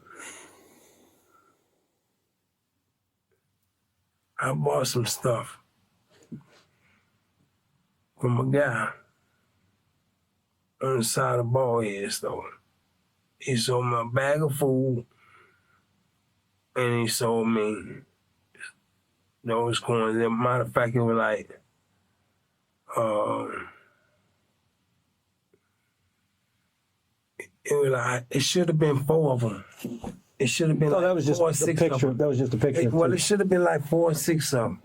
I bought some stuff from a guy on the side of the Ballhead store. He sold me a bag of food, and he sold me those coins. As a matter of fact, it was like, it should have been 4 of them. It should have been that was just 4 or a 6 picture. of them. That was just a picture. Well, it should have been like 4 or 6 of them.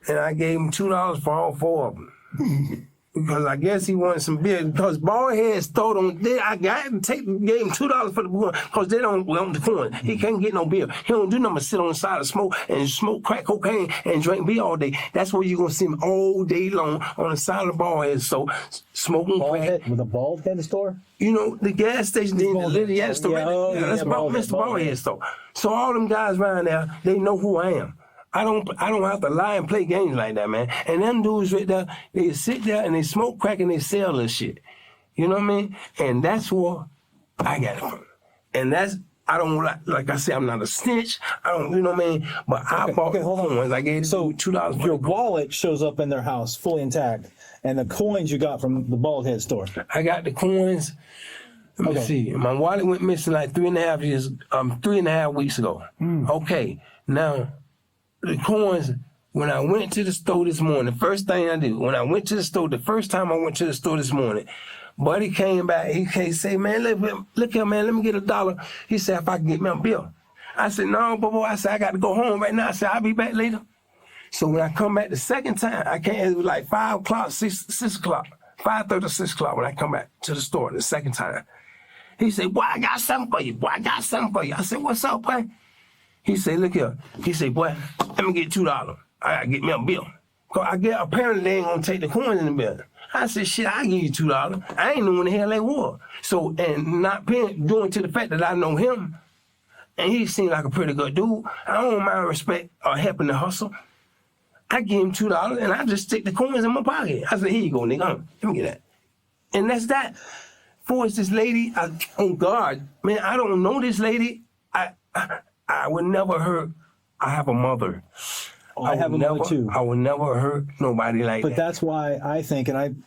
And I gave him $2 for all 4 of them. because I guess he wanted some beer. Because Baldhead stole on there. I got him gave him $2 for the coin because they don't want the coin. He can't get no beer. He don't do nothing but sit on the side of smoke and smoke crack cocaine and drink beer all day. That's where you're gonna see him all day long on the side of the Baldhead. So smoking crack. With a Baldhead store? You know, the gas station, the little gas store. That's about Mr. Baldhead store. So all them guys around there, they know who I am. I don't have to lie and play games like that, man. And them dudes right there, they sit there and they smoke crack and they sell this shit. You know what I mean? And that's where I got it from. And that's, I don't, like I said, I'm not a snitch. I don't, you know what I mean? But I bought coins. I gave $2. Your wallet shows up in their house fully intact, and the coins you got from the Baldhead store. I got the coins. Let me see. My wallet went missing like 3.5 weeks ago. Okay, now, the coins, when I went to the store this morning, the first thing I did, when I went to the store, the first time I went to the store this morning, Buddy came back, he say, man, look here, man, let me get $1. He said, if I can get me a bill. I said, no, boy, I said, I got to go home right now. I said, I'll be back later. So when I come back the second time, I came, it was like 5 o'clock, 6 o'clock, 5:30 or 6 o'clock when I come back to the store the second time. He said, boy, I got something for you. Boy, I got something for you. I said, what's up, boy? He said, look here. He said, boy, let me get $2. I gotta get me a bill. Cause apparently they ain't gonna take the coins in the bill. I said, shit, I give you $2. I ain't know when the hell they were. So, and not paying, due to the fact that I know him, and he seemed like a pretty good dude, I don't mind respect or helping the hustle. I give him $2 and I just stick the coins in my pocket. I said, here you go, nigga. Let me get that. And that's that. For this lady, on guard, man, I don't know this lady. I would never hurt. I have a mother. I have a mother too. I would never hurt nobody like that. But that's why I think, and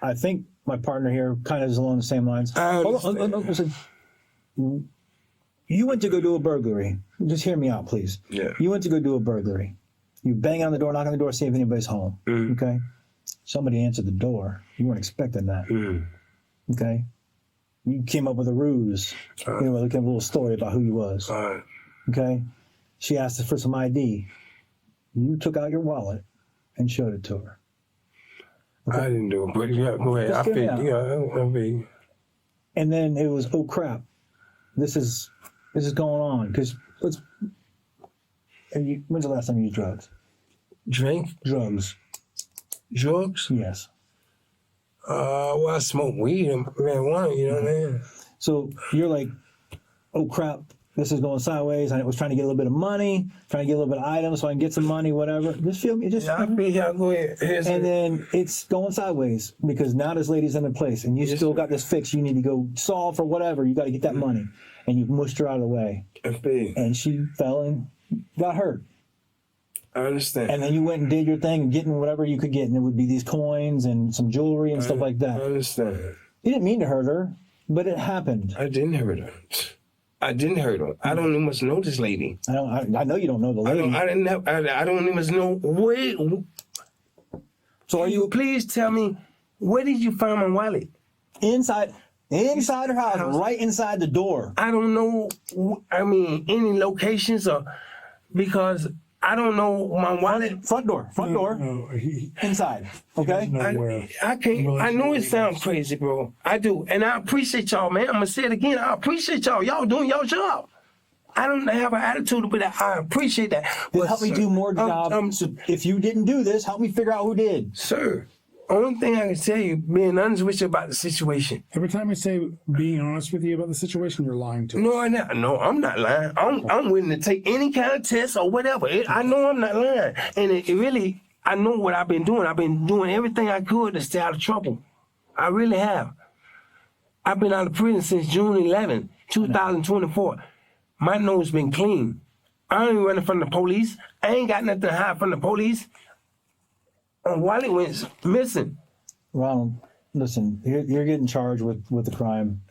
I think my partner here kind of is along the same lines. Hold on, listen. You went to go do a burglary. Just hear me out, please. Yeah. You went to go do a burglary. You bang on the door, knock on the door, see if anybody's home. Okay. Somebody answered the door. You weren't expecting that. Okay. You came up with a ruse. Anyway, look at a little story about who you was. Okay. She asked us for some ID. You took out your wallet and showed it to her. Okay. I didn't do it, but yeah, go ahead. I figured, And then it was, oh crap, this is going on. Because when's the last time you used drugs? Drink? Drugs. Drugs? Yes. Well, I smoke weed and marijuana, you know what I mean? So you're like, oh crap, this is going sideways. I was trying to get a little bit of money, trying to get a little bit of items so I can get some money, whatever. Just feel me. I feel y'all go ahead. And then it's going sideways because now this lady's in a place and you still got this fix you need to go solve or whatever. You got to get that money. And you mushed her out of the way. And she fell and got hurt. I understand. And then you went and did your thing and getting whatever you could get. And it would be these coins and some jewelry and stuff like that. I understand. You didn't mean to hurt her, but it happened. I didn't hurt her. I don't even much know this lady. I know you don't know the lady. I don't even know where. So please tell me, where did you find my wallet? Inside her house, right inside the door. I don't know, any locations because I don't know my wallet. Front door. Inside. Okay? I can't. I know it sounds crazy, bro. I do. And I appreciate y'all, man. I'm going to say it again. I appreciate y'all. Y'all doing your job. I don't have an attitude, but I appreciate that. But help me do more job. So if you didn't do this, help me figure out who did. Sir, only thing I can tell you, being honest with you about the situation. Every time I say being honest with you about the situation, you're lying to us. No, I'm not lying. I'm willing to take any kind of test or whatever. I know I'm not lying. And it really, I know what I've been doing. I've been doing everything I could to stay out of trouble. I really have. I've been out of prison since June 11, 2024. My nose been clean. I ain't running from the police. I ain't got nothing to hide from the police. And Wally went missing. Ronald, listen, you're getting charged with the crime.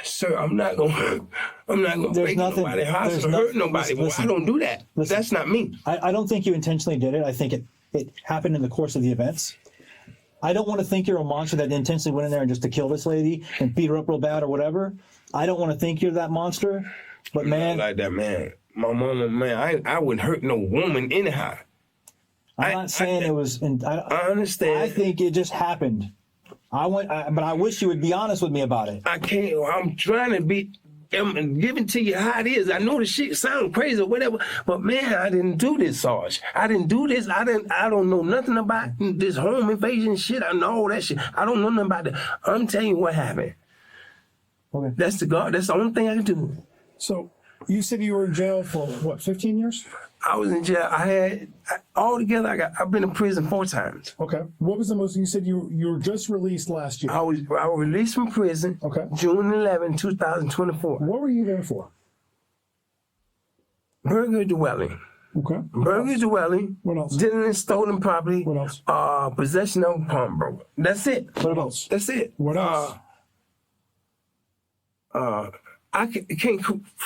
Sir, I'm not gonna break nobody's house or hurt nobody. Listen, I don't do that. That's not me. I don't think you intentionally did it. I think it happened in the course of the events. I don't want to think you're a monster that intentionally went in there and just to kill this lady and beat her up real bad or whatever. I don't want to think you're that monster. But man, like that, man. My mama, man, I wouldn't hurt no woman anyhow. I'm not saying it was. I understand. I think it just happened. But I wish you would be honest with me about it. I can't. I'm trying to be. I'm giving to you how it is. I know the shit sound crazy or whatever, but man, I didn't do this, Sarge. I didn't do this. I don't know nothing about this home invasion shit. I know all that shit. I don't know nothing about that. I'm telling you what happened. Okay. That's the only thing I can do. So you said you were in jail for what, 15 years? I was in jail. Altogether, I've been in prison 4 times. Okay. What was the most? You said you were just released last year. I was released from prison. Okay. June 11, 2024. What were you there for? Burglary dwelling. Okay. Burglary dwelling. What else? Dealing in stolen property. What else? Possession of pawnbroker. That's it. What else? That's it. What else? I can't.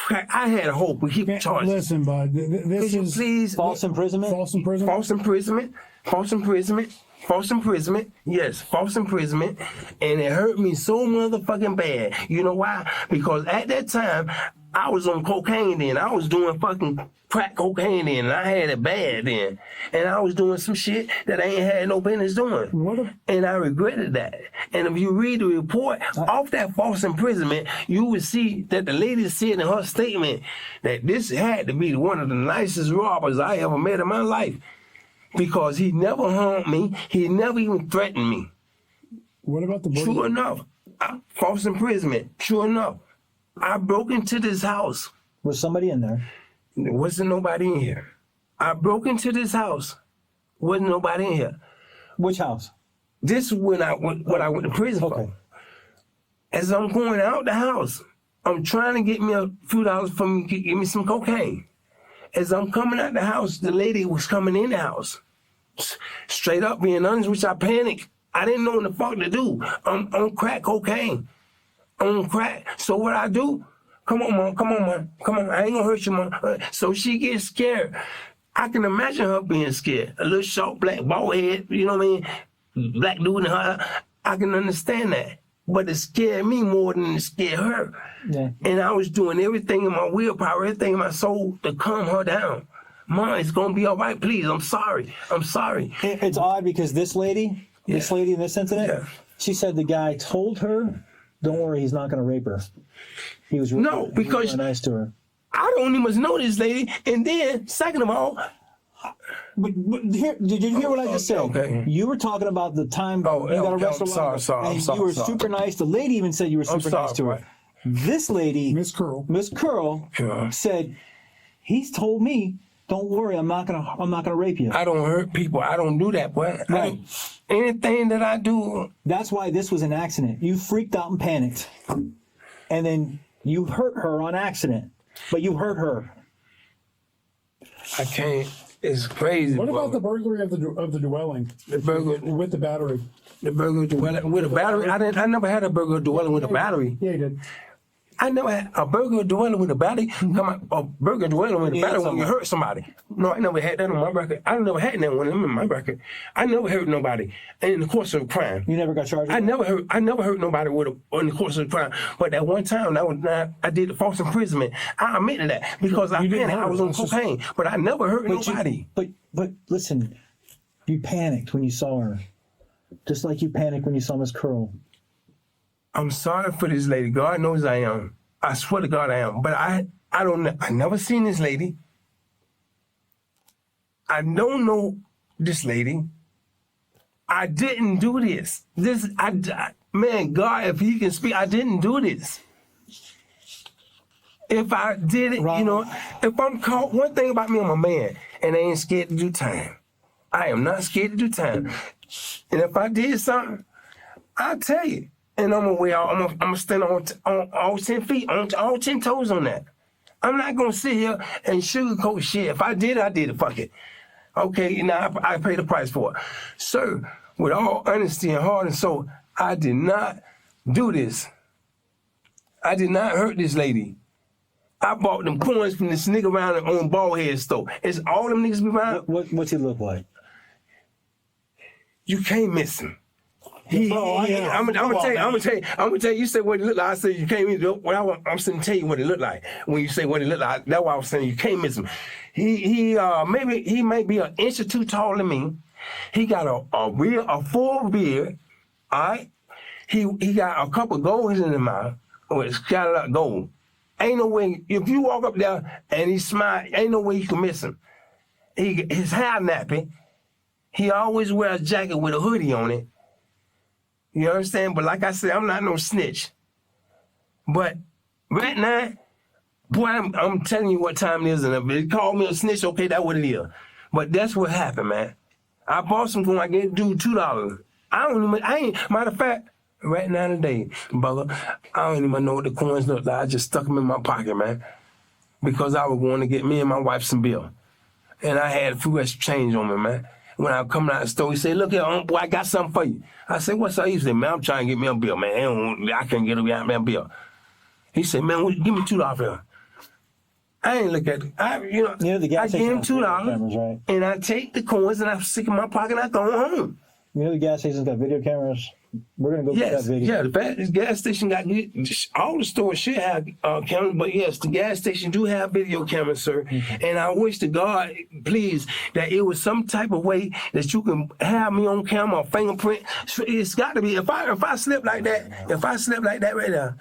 I had a hope. We keep charging. Listen, bud. This is Please. False imprisonment. false imprisonment. False imprisonment. False imprisonment. False imprisonment. Yes, false imprisonment. And it hurt me so motherfucking bad. You know why? Because at that time, I was on cocaine then. I was doing fucking crack cocaine then. And I had it bad then. And I was doing some shit that I ain't had no business doing. And I regretted that. And if you read the report off that false imprisonment, you would see that the lady said in her statement that this had to be one of the nicest robbers I ever met in my life. Because he never harmed me. He never even threatened me. What about the burglary? True enough. False imprisonment. True enough. I broke into this house. Was somebody in there? There wasn't nobody in here. I broke into this house. Wasn't nobody in here. Which house? This is when I went to prison for. As I'm going out the house, I'm trying to get me a few dollars for me to give me some cocaine. As I'm coming out the house, the lady was coming in the house. Straight up being honest, which I panicked. I didn't know what the fuck to do. I'm on crack cocaine. On crack. So what I do? Come on, Mom. Come on, Mom. Come on. I ain't gonna hurt you, Mom. So she gets scared. I can imagine her being scared. A little short, black, bald head, you know what I mean? Black dude in her. I can understand that. But it scared me more than it scared her. Yeah. And I was doing everything in my willpower, everything in my soul to calm her down. Mom, it's gonna be all right, please. I'm sorry. I'm sorry. It's odd because this lady in this incident, she said the guy told her, "Don't worry, he's not going to rape her." He was really nice to her. I don't even know this lady. And then, second of all, but here, did you hear what I just said? Okay. You were talking about the time you got arrested. I'm sorry. You were super nice. The lady even said you were super nice to her. This lady, Miss Curl, said, "He's told me, don't worry, I'm not gonna rape you." I don't hurt people. I don't do that, boy. Right. Anything that I do. That's why this was an accident. You freaked out and panicked, and then you hurt her on accident. But you hurt her. I can't. It's crazy. what about the burglary of the dwelling? The burglary With the battery. The burglary dwelling with a battery. I never had a burglary dwelling with a battery. Yeah, you did. I never had a burglary dwelling with a battery. Come on, a burglary dwelling with a battery when you hurt somebody. No, I never had that on my record. I never had that one in my record. I never hurt nobody in the course of a crime. You never got charged? I never hurt nobody in the course of a crime. But that one time, I did the false imprisonment. I admitted that because I panicked. I was on cocaine, but I never hurt nobody. But listen, you panicked when you saw her, just like you panicked when you saw Miss Curl. I'm sorry for this lady. God knows I am. I swear to God I am. But I never seen this lady. I don't know this lady. I didn't do this. Man, God, if he can speak, I didn't do this. If I did it, if I'm caught, one thing about me, I'm a man, and I ain't scared to do time. I am not scared to do time. And if I did something, I'll tell you. And I'm gonna stand on all 10 feet, on all 10 toes on that. I'm not gonna sit here and sugarcoat shit. If I did it, fuck it. Okay, now I pay the price for it. Sir, with all honesty and heart and soul, I did not do this. I did not hurt this lady. I bought them coins from this nigga around on bald head store. It's all them niggas be around. What's he look like? You can't miss him. I'm gonna tell you. You said what it looked like. I said you can't miss him. I'm saying tell you what it looked like. When you say what it looked like, that's why I was saying you can't miss him. He might be an inch or two taller than me. He got a full beard. All right. He got a couple of golds in his mouth. It's got a lot of gold. Ain't no way if you walk up there and he smile. Ain't no way you can miss him. His hair nappy. He always wears a jacket with a hoodie on it. You understand? But like I said, I'm not no snitch. But right now, boy, I'm telling you what time it is. And if they call me a snitch, okay, that's what it is. But that's what happened, man. I bought some coins. I gave the dude $2. Matter of fact, right now today, brother, I don't even know what the coins look like. I just stuck them in my pocket, man. Because I was going to get me and my wife some bill. And I had a few extra change on me, man. When I was coming out of the store, he said, look here, boy, I got something for you. I said, what's up? He said, man, I'm trying to get me a bill, man. I can't get a bill. He said, man, give me $2 for it. I ain't look at it. The gas I give him station $2, cameras, right? and I take the coins and I stick in my pocket and I go home. You know the gas station's got video cameras? We're going to go get that video. Yeah, the gas station got, all the stores should have cameras, but yes, the gas station do have video cameras, sir. Mm-hmm. And I wish to God, please, that it was some type of way that you can have me on camera or fingerprint. It's got to be, if I slip like that right there,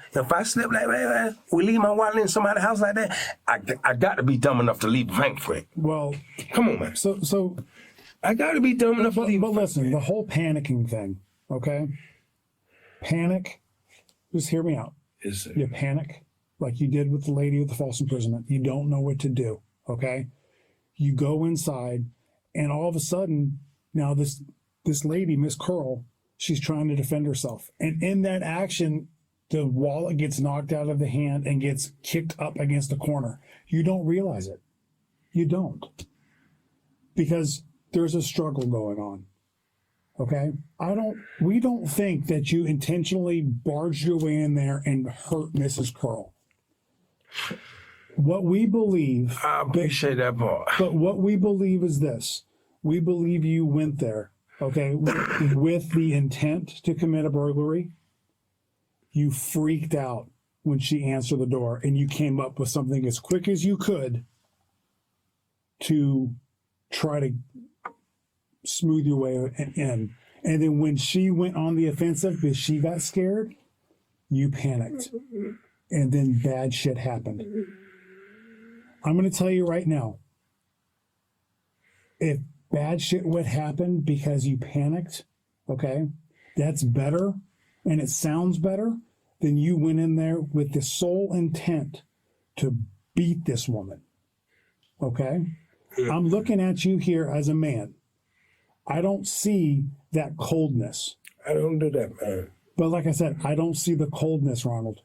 we leave my wallet in somebody's house like that, I got to be dumb enough to leave a fingerprint. Well, come on, man. So I got to be dumb enough to leave. But listen, the whole panicking thing. Okay? Panic. Just hear me out. Yes, sir. You panic like you did with the lady with the false imprisonment. You don't know what to do. Okay? You go inside, and all of a sudden, now this lady, Miss Curl, she's trying to defend herself. And in that action, the wallet gets knocked out of the hand and gets kicked up against a corner. You don't realize it. You don't. Because there's a struggle going on. Okay? We don't think that you intentionally barged your way in there and hurt Mrs. Curl. What we believe... I appreciate that part. But what we believe is this. We believe you went there, okay, with the intent to commit a burglary. You freaked out when she answered the door, and you came up with something as quick as you could to try to smooth your way in. And then when she went on the offensive because she got scared, you panicked. And then bad shit happened. I'm going to tell you right now, if bad shit would happen because you panicked, okay, that's better and it sounds better than you went in there with the sole intent to beat this woman. Okay? I'm looking at you here as a man. I don't see that coldness. I don't do that, man. But like I said, I don't see the coldness, Ronald.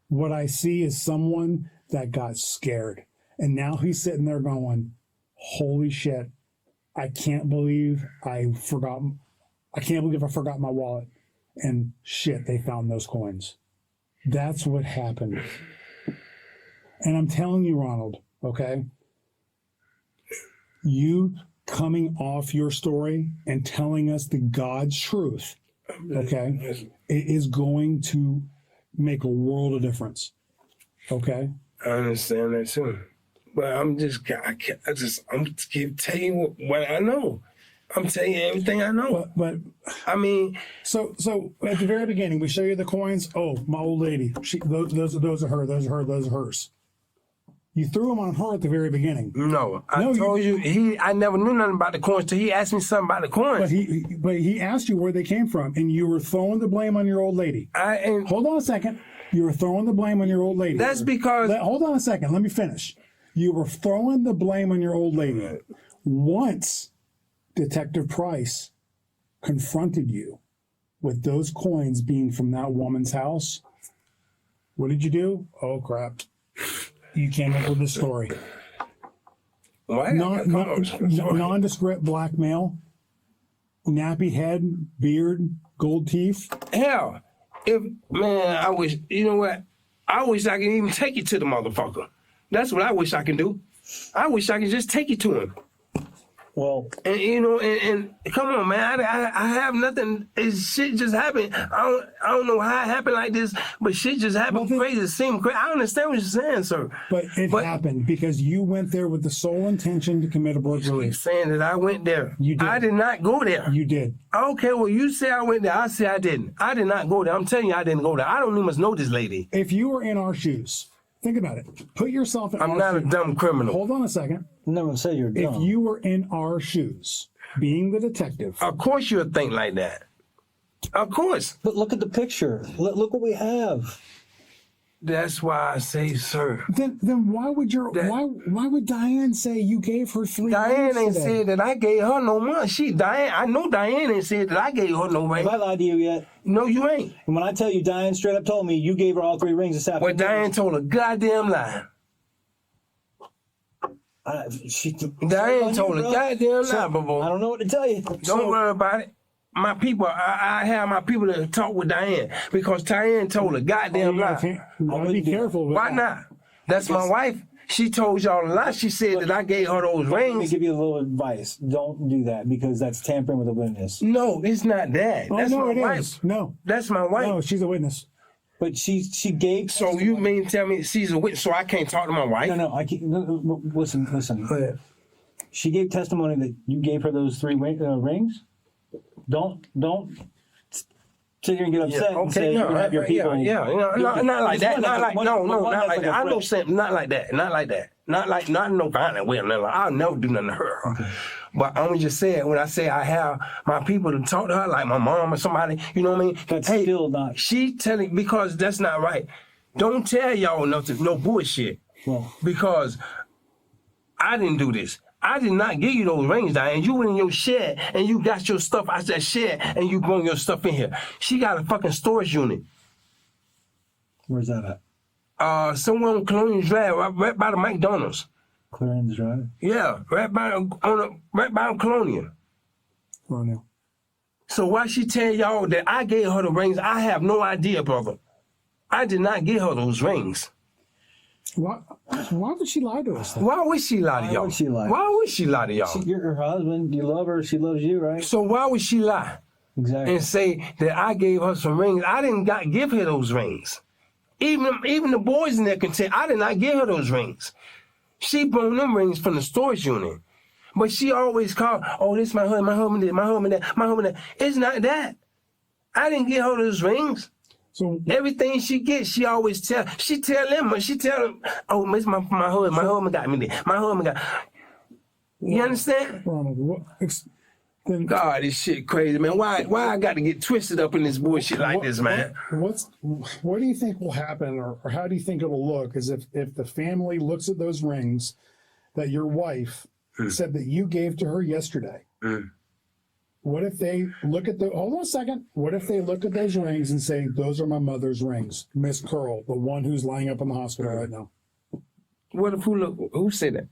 What I see is someone that got scared. And now he's sitting there going, holy shit, I can't believe I forgot my wallet. And shit, they found those coins. That's what happened. And I'm telling you, Ronald, okay? You coming off your story and telling us the God's truth, okay, it is going to make a world of difference. Okay? I understand that too. But I'm just keep telling you what I know. I'm telling you everything I know. But I mean, so at the very beginning, we show you the coins. Oh, my old lady. Those are her. Those are hers. You threw them on her at the very beginning. No, I told you I never knew nothing about the coins till he asked me something about the coins. But he asked you where they came from, and you were throwing the blame on your old lady. Hold on a second. You were throwing the blame on your old lady. That's because... Hold on a second. Let me finish. You were throwing the blame on your old lady. Once Detective Price confronted you with those coins being from that woman's house, what did you do? Oh, crap. You came up with this story. Nondescript black male, nappy head, beard, gold teeth. Hell, I wish, you know what? I wish I could even take you to the motherfucker. That's what I wish I can do. I wish I could just take you to him. Well, And you know, and come on, man, I have nothing. Shit just happened. I don't know how it happened like this, but shit just happened crazy. It seemed crazy. I understand what you're saying, sir. But it happened because you went there with the sole intention to commit a burglary. You're saying that I went there. You did. I did not go there. You did. Okay, well, you say I went there. I say I didn't. I did not go there. I'm telling you, I didn't go there. I don't even know this lady. If you were in our shoes, think about it. Put yourself in our shoes. I'm not a dumb criminal. Hold on a second. never said you're dumb. If you were in our shoes, being the detective. Of course you'll think like that. Of course. But look at the picture. Look what we have. That's why I say, sir. Then why would why would Diane say you gave her 3 Diane rings ain't today? said that I gave her no money. I know Diane ain't said that I gave her no ring. Have I lied to you yet? No, you ain't. And when I tell you, Diane straight up told me you gave her all 3 rings this afternoon. Well, Diane told a goddamn lie. Diane told a goddamn lie, bro. I don't know what to tell you. Don't worry about it. My people, I have my people to talk with Diane because Diane told a goddamn lie. Be careful. With Why that. not? That's my wife. She told y'all a lie. She said that I gave her those Let me rings. give you a little advice. Don't do that because that's tampering with a witness. No, it's not that. Oh, That's no, my it wife. is. No. That's my wife. No, she's a witness. But she gave. So you mean tell me she's a witness so I can't talk to my wife? No. I can't. No, listen. Go ahead. She gave testimony that you gave her those 3 rings. Don't sit here and get upset and say you have your people. Not like that. Not like Not that. like a I know threat. something. Not like that. Not in no violent way. I'll never do nothing to her. Okay. But I'm just saying when I say I have my people to talk to her, like my mom or somebody, you know what I mean? That's still not. She telling because that's not right. Don't tell y'all nothing, no bullshit. Well, Because I didn't do this. I did not give you those rings, Diane. You went in your shed and you got your stuff out that shed and you brought your stuff in here. She got a fucking storage unit. where's that at? Somewhere on Colonial Drive, right by the McDonald's. Clarence Drive. Yeah, right by Colonial. Oh, no. So why she tell y'all that I gave her the rings? I have no idea, brother. I did not give her those rings. Why would she lie to us then? Why would she lie to y'all? Why would she lie? Why would she lie to y'all? You're her husband. You love her. She loves you, right? So why would she lie Exactly. and say that I gave her some rings? I didn't give her those rings. Even the boys in there can tell I did not give her those rings. She brought them rings from the storage unit. But she always called, oh, this my husband, my husband, this, my husband, that, my husband, that. It's not that. I didn't give her those rings. So Everything she gets, she always tell. She tell them, oh, it's my husband. My husband got me there. My husband got. You understand? Ronald, then God, this shit crazy, man. Why I got to get twisted up in this bullshit like this, man? What do you think will happen, or how do you think it'll look? Is if the family looks at those rings that your wife said that you gave to her yesterday? What if they look at hold on a second. What if they look at those rings and say, those are my mother's rings, Miss Curl, the one who's lying up in the hospital right now? What if who said that?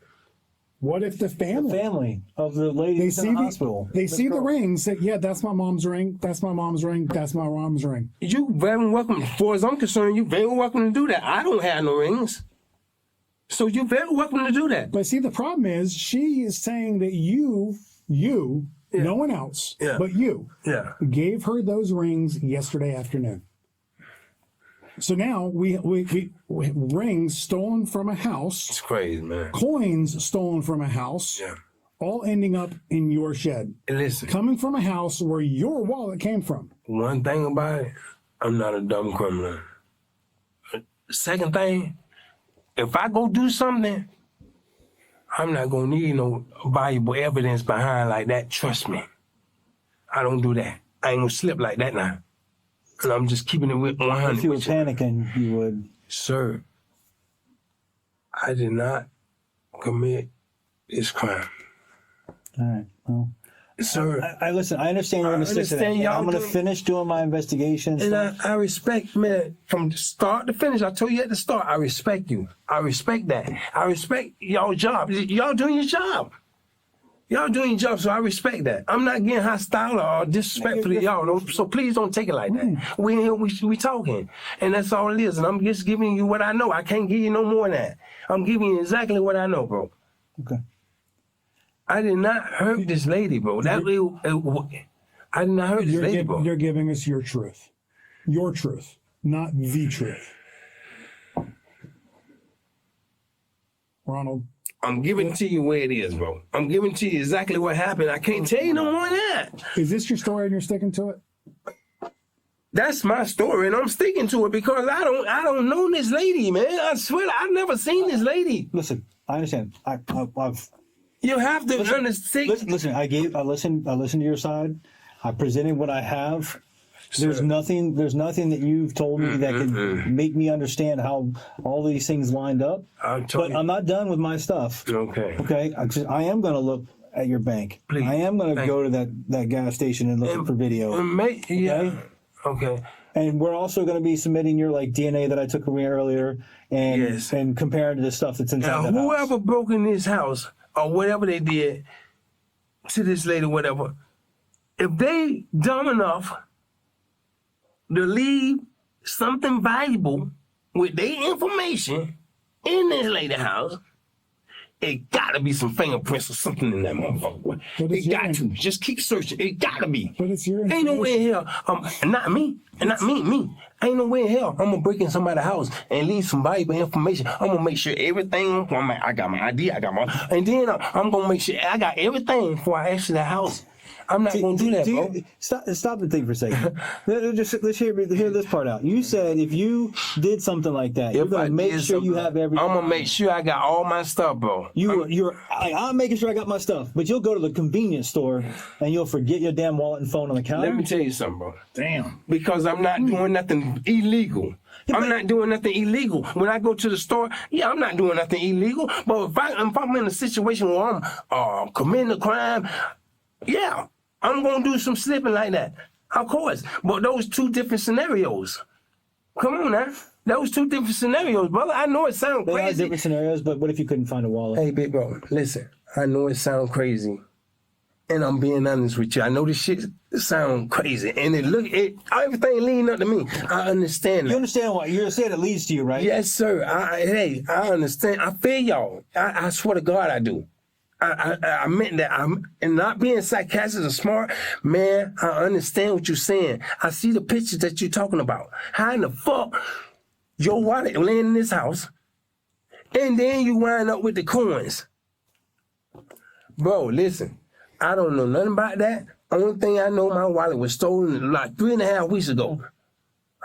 What if the family of the lady in the hospital. They see the rings, say, yeah, that's my mom's ring, that's my mom's ring, that's my mom's ring. You very welcome. As far as I'm concerned, you very welcome to do that. I don't have no rings. So you very welcome to do that. But see, the problem is she is saying that you, no one else, but you, gave her those rings yesterday afternoon. So now we rings stolen from a house. It's crazy, man. Coins stolen from a house. Yeah. All ending up in your shed. And listen, Coming from a house where your wallet came from. one thing about it, I'm not a dumb criminal. Second thing, if I go do something, I'm not gonna need no valuable evidence behind like that. Trust me. I don't do that. I ain't gonna slip like that now. And I'm just keeping it with 100. If you were with you. panicking, you would. Sir, I did not commit this crime. All right. Well, Sir, I listen. I understand you're going to stick to that. understand y'all I'm going to doing- finish doing my investigation. and I respect, man, from start to finish. I told you at the start, I respect you. I respect that. I respect y'all job. Y'all doing your job. Y'all doing your job, so I respect that. I'm not getting hostile or disrespectful to y'all, so please don't take it like that. We in here, we talking, and that's all it is. And I'm just giving you what I know. I can't give you no more than that. I'm giving you exactly what I know, bro. Okay. I did not hurt this lady, bro. I did not hurt this lady, bro. You're giving us your truth, not the truth. Ronald, I'm giving it to you where it is, bro. I'm giving to you exactly what happened. I can't tell you no more than that. is this your story and you're sticking to it? That's my story, and I'm sticking to it because I don't know this lady, man. I swear, I've never seen this lady. Listen, I understand. I've You have to understand. listen. I listened to your side. I presented what I have. There's nothing that you've told me that can make me understand how all these things lined up. But I'm not done with my stuff. Okay. Okay. I am going to look at your bank. Please. I am going to go to that gas station and look for video. Okay. And we're also going to be submitting your DNA that I took from you earlier, and comparing to the stuff that's inside Now, the house. whoever broke in this house or whatever they did to this lady, whatever, if they dumb enough to leave something valuable with their information in this lady house, it gotta be some fingerprints or something in that motherfucker. It got to. Just keep searching. It gotta be. But it's your Ain't no way in hell. Not me. And not me. Ain't no way in hell I'm gonna break in somebody's house and leave some valuable information. I'm gonna make sure everything. I got my ID. And then I'm gonna make sure I got everything before I exit the house. I'm not gonna do that, bro. Stop and think for a second. Let's hear this part out. You said if you did something like that, you're gonna make sure you have everything. I'm gonna make sure I got all my stuff, bro. I'm making sure I got my stuff, but you'll go to the convenience store and you'll forget your damn wallet and phone on the counter. Let me tell you something, bro. Damn. Because I'm not doing nothing illegal. I'm not doing nothing illegal. When I go to the store, I'm not doing nothing illegal. But if I'm in a situation where I'm committing a crime, I'm gonna do some slipping like that. Of course. But those two different scenarios. Come on now. Those two different scenarios, brother. I know it sounds crazy. They are different scenarios, but what if you couldn't find a wallet? Hey, big bro, listen. I know it sounds crazy. And I'm being honest with you. I know this shit sound crazy. And everything leading up to me. I understand that. You understand what you're saying? It leads to you, right? Yes, sir. I understand. I feel y'all. I swear to God I do. I meant that. And not being sarcastic or smart, man, I understand what you're saying. I see the pictures that you're talking about. How in the fuck your wallet laying in this house, and then you wind up with the coins? Bro, listen, I don't know nothing about that. Only thing I know, my wallet was stolen like 3.5 weeks ago.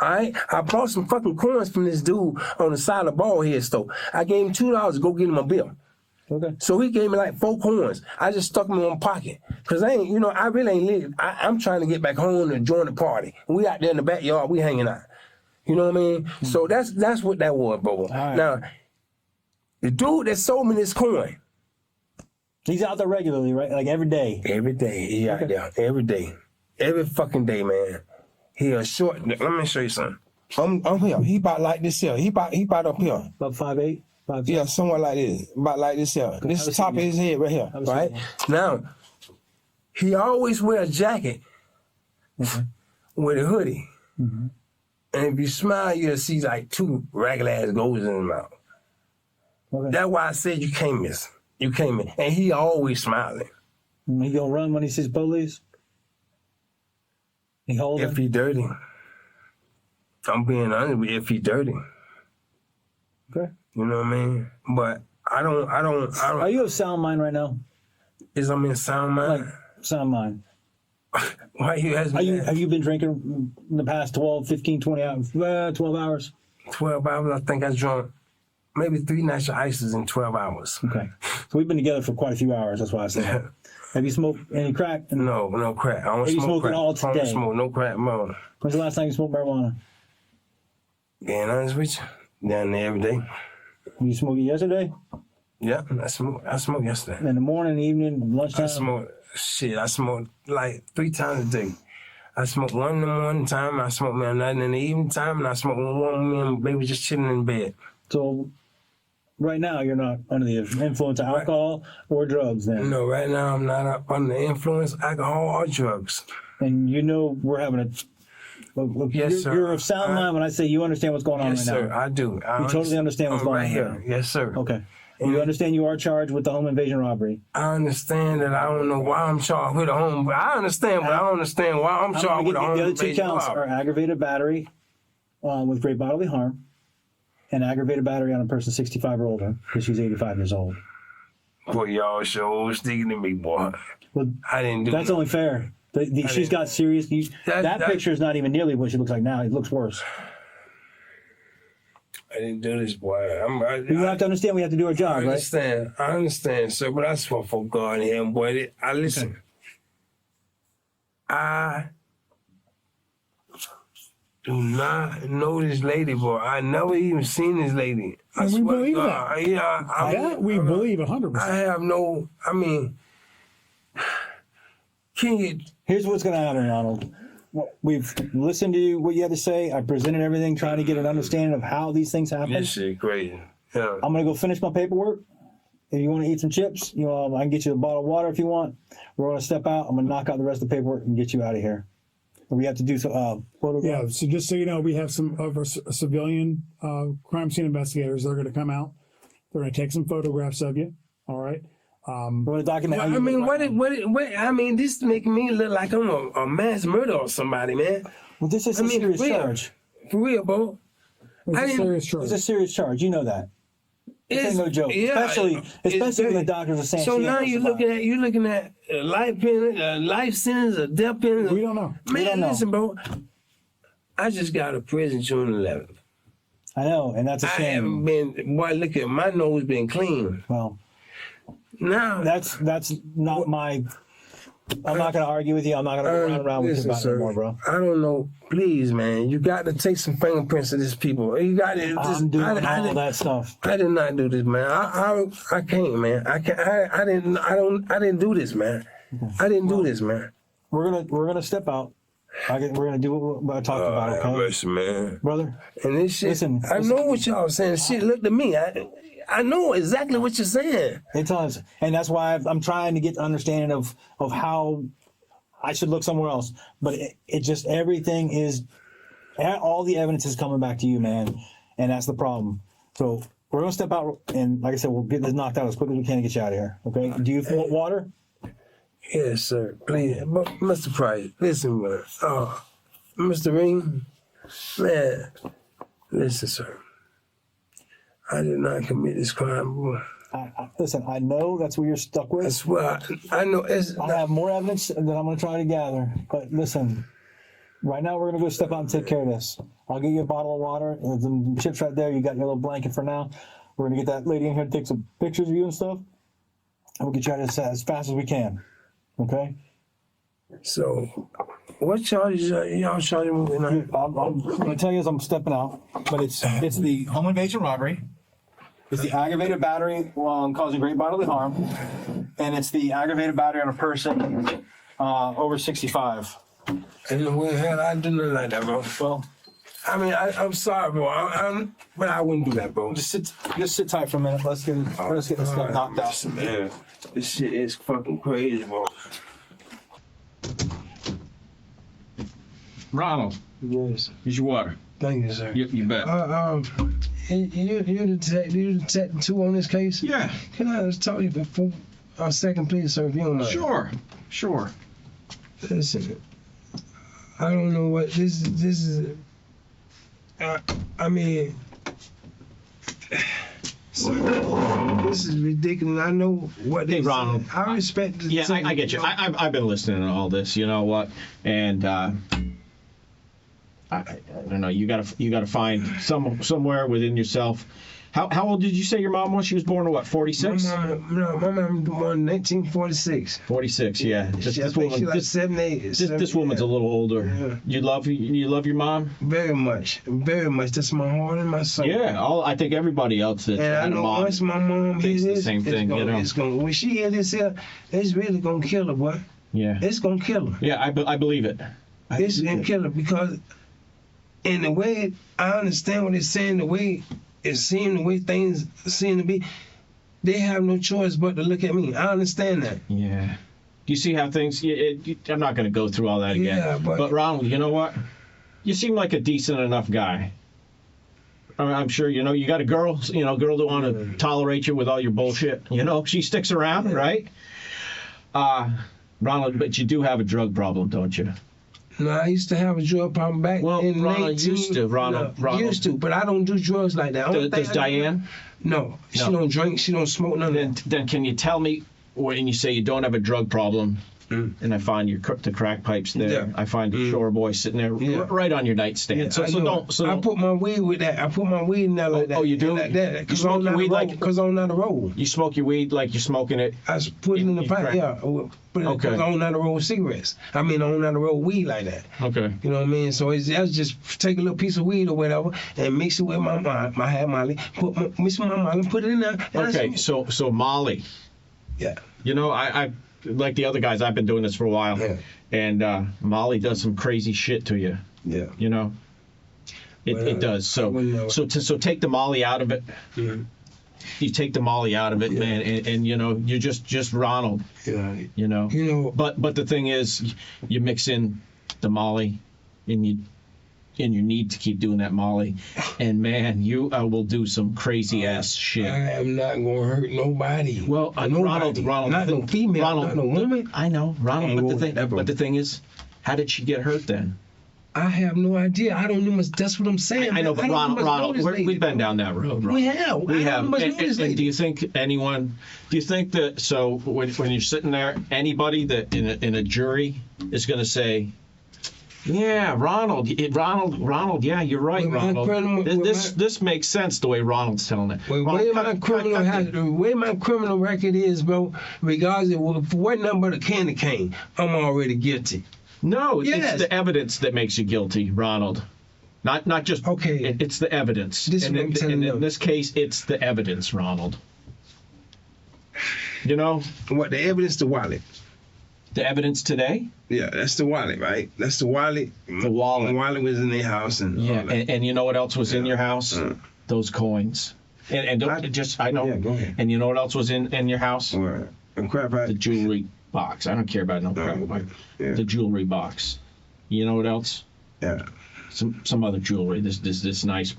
All right? I bought some fucking coins from this dude on the side of the bald head store. I gave him $2 to go get him a bill. Okay. So he gave me like 4 coins. I just stuck them in my pocket. Cause I really ain't live. I'm trying to get back home and join the party. We out there in the backyard, we hanging out. You know what I mean? Mm-hmm. So that's what that was, bro. Right. Now, the dude that sold me this coin. He's out there regularly, right? Like every day. Every day. He out there. Every day. Every fucking day, man. He a short. Let me show you something. I'm here. He about like this here. He about up here. About 5'8". Yeah, somewhat like this. About like this here. This is the top of his head right here. Right? Now, he always wear a jacket with a hoodie. Mm-hmm. And if you smile, you'll see like 2 regular ass goals in his mouth. Okay. That's why I said you can't miss. You can't miss. And he always smiling. He gonna run when he sees police? He hold If he dirty. I'm being honest with you, if he dirty. Okay. You know what I mean? But I don't. Are you of sound mind right now? I'm in sound mind? Like, sound mind. Why you asking me that? Have you been drinking in the past 12, 15, 20 hours? 12 hours? 12 hours, I think I drunk maybe 3 natural ices in 12 hours. Okay. So we've been together for quite a few hours, that's why I said. Have you smoked any crack? No crack. I don't smoke crack. All today? I don't smoke no crack, man. When's the last time you smoked marijuana? Being honest with you, down there every day. You smoked it yesterday? Yeah, I smoked yesterday. In the morning, evening, lunchtime? I smoke like 3 times a day. I smoke 1 in the morning time, I smoke me at night in the evening time, and I smoke 1 when me and baby just chilling in bed. So right now you're not under the influence of alcohol or drugs then? No, right now I'm not under the influence of alcohol or drugs. And we're having a... Look, yes, sir. You're of sound mind when I say you understand what's going on right now. Yes, sir, I do. You totally understand what's going on here. Yes, sir. Okay. You understand you are charged with the home invasion robbery. I understand that I don't know why I'm charged with a home. I understand, but I don't understand why I'm charged with a home The other two invasion counts robbery. are aggravated battery with great bodily harm and aggravated battery on a person 65 or older because she's 85 years old. Boy, y'all sure sticking to me, boy. Well, I didn't do that's that. only fair. She's got serious. That picture is not even nearly what she looks like now. It looks worse. I didn't do this, boy. You have to understand we have to do our job, right? I understand, sir, but that's what for God and him, boy. I listen. Okay. I do not know this lady, boy. I never even seen this lady. I And we swear to believe God. that. Yeah, That we believe 100%. I have no. I mean, can you? Here's what's going to happen, Ronald. We've listened to what you had to say. I presented everything, trying to get an understanding of how these things happen. This shit crazy. Yeah. I'm going to go finish my paperwork. If you want to eat some chips, I can get you a bottle of water if you want. We're going to step out. I'm going to knock out the rest of the paperwork and get you out of here. We have to do some Yeah, so just so you know, we have some of our civilian crime scene investigators. They're going to come out. They're going to take some photographs of you. All right. We're going to document. Well, I mean, what? I mean, this is making me look like I'm a mass murder or somebody, man. Well, this is a serious charge. For real, bro. It's a serious charge. It's a serious charge. You know that. This ain't no joke. Yeah, especially when the doctors are saying. So she now ain't you're survive. looking at life penalty, life sentence, a death penalty. We don't know. Man, know. listen, bro. I just got a prison June 11th. I know, and that's a I shame. haven't been. Boy, look at my nose been clean. Well, Now that's not my. I'm not going to argue with you. I'm not going to run around with you listen, about it sir, anymore, bro. I don't know. Please, man, you got to take some fingerprints of these people. You got to. I'm doing all that stuff. I did not do this, man. I can't, man. I can't. I didn't do this, man. I didn't do this, man. We're gonna step out. We're gonna do what I talked about, okay, Listen, man. brother? And this shit. Listen, I know what y'all saying. Shit, look to me. I know exactly what you're saying. It does, and that's why I'm trying to get the understanding of how I should look somewhere else. But it just everything is, all the evidence is coming back to you, man, and that's the problem. So we're gonna step out, and like I said, we'll get this knocked out as quickly as we can to get you out of here. Okay? Do you want water? Yes, sir. Please, but Mr. Price, listen, man. Mr. Ring, man, listen, sir. I did not commit this crime, boy. Listen, I know that's what you're stuck with. I swear, I know it's. I have more evidence that I'm going to try to gather. But listen, right now we're going to go step out and take care of this. I'll give you a bottle of water and some chips right there. You got your little blanket for now. We're going to get that lady in here to take some pictures of you and stuff. And we'll get you out as fast as we can. Okay? So, what charges y'all charging me tonight? I'm going to tell you as I'm stepping out. But it's the home invasion robbery. It's the aggravated battery causing great bodily harm. And it's the aggravated battery on a person over 65. And the way hell I do nothing like that, bro. Well, I mean, I'm sorry, bro. But I wouldn't do that, bro. just sit tight for a minute. Let's get this stuff knocked out. Man, this shit is fucking crazy, bro. Ronald, Yes. here's your water. Thank you, sir. You bet. You detective two on this case? Yeah, Can I just talk to you for a second, please, sir, if you don't mind? sure. Listen, I don't know what this is. I mean, sir, this is ridiculous. I know what Hey, they Ronald. said. I respect. The Yeah, I get you. I've been listening to all this. You know what? And I don't know. You gotta find somewhere within yourself. How old did you say your mom was? She was born in what? 46. My mom born in 1946. 46. Yeah. She's like 78. This woman's a little older. Yeah. You love your mom? Very much. That's my heart and my soul. Yeah. I think everybody else that's And I had a know mom once my mom thinks hears the this, same thing. it's gonna, when she hear this here, it's really gonna kill her, boy. Yeah. It's gonna kill her. Yeah. I believe it. It's gonna kill her because, in the way I understand what they're saying, the way things seem to be, they have no choice but to look at me. I understand that. Yeah. Do you see how things? I'm not going to go through all that again. Yeah, but Ronald, you know what? You seem like a decent enough guy. I'm sure, you got a girl, girl that want to tolerate you with all your bullshit. She sticks around, right? Ronald, but you do have a drug problem, don't you? No, I used to have a drug problem back in Ronald used to. Ronald. Used to, but I don't do drugs like that. Does Diane? No, she don't drink, she don't smoke, none of that. Then can you tell me, when you say you don't have a drug problem, and I find the crack pipes there, Yeah. I find the Shore Boy sitting there right on your nightstand. Yeah, So I know. don't. I put my weed with that. I put my weed in there like that. Oh, you do? Like that. You Because smoke I'm your not weed like- because I'm not a roll. You smoke your weed like you're smoking it. I just put it in the You pipe, crack. yeah. But Okay. because I don't know how to roll cigarettes. I mean, I don't know how to roll weed like that. Okay. You know what I mean? So I just take a little piece of weed or whatever and mix it with my hat Molly. Mix with my Molly, put it in there. And Okay. So Molly. Yeah. I like the other guys. I've been doing this for a while, Yeah. and Molly does some crazy shit to you. Yeah. It does. So take the Molly out of it. Yeah. You take the Molly out of it, man, and you're just Ronald. Yeah. But the thing is, you mix in the Molly, and you need to keep doing that Molly, and man, you will do some crazy ass shit. I am not gonna hurt nobody. Well, nobody. Ronald, not no female, not no woman. I know, Ronald. That, bro. But the thing is, how did she get hurt then? I have no idea. I don't know. That's what I'm saying. I know, man. but I don't know much Ronald, know this lady, we've been bro. down that road. Ronald. We have. We I have. don't know much know this And lady. do you think that? So when you're sitting there, anybody that in a jury is going to say, "Yeah, Ronald, yeah, you're right, Ronald. This makes sense the way Ronald's telling it." The way my criminal record is, bro, regardless of what nothing but a candy cane, I'm already guilty. No, Yes. it's the evidence that makes you guilty, Ronald. Not just Okay. It's the evidence. This is what I'm telling you. In this case, it's the evidence, Ronald. What the evidence? The wallet. The evidence today. Yeah, that's the wallet, right? That's the wallet. The wallet. The wallet was in their house, and Yeah, all that. and you know what else was in your house? Those coins. And don't I know. Yeah, go ahead. And you know what else was in your house? Or a crap out. The jewelry box. I don't care about no crap. Yeah. The jewelry box. You know what else? Yeah. Some other jewelry. This nice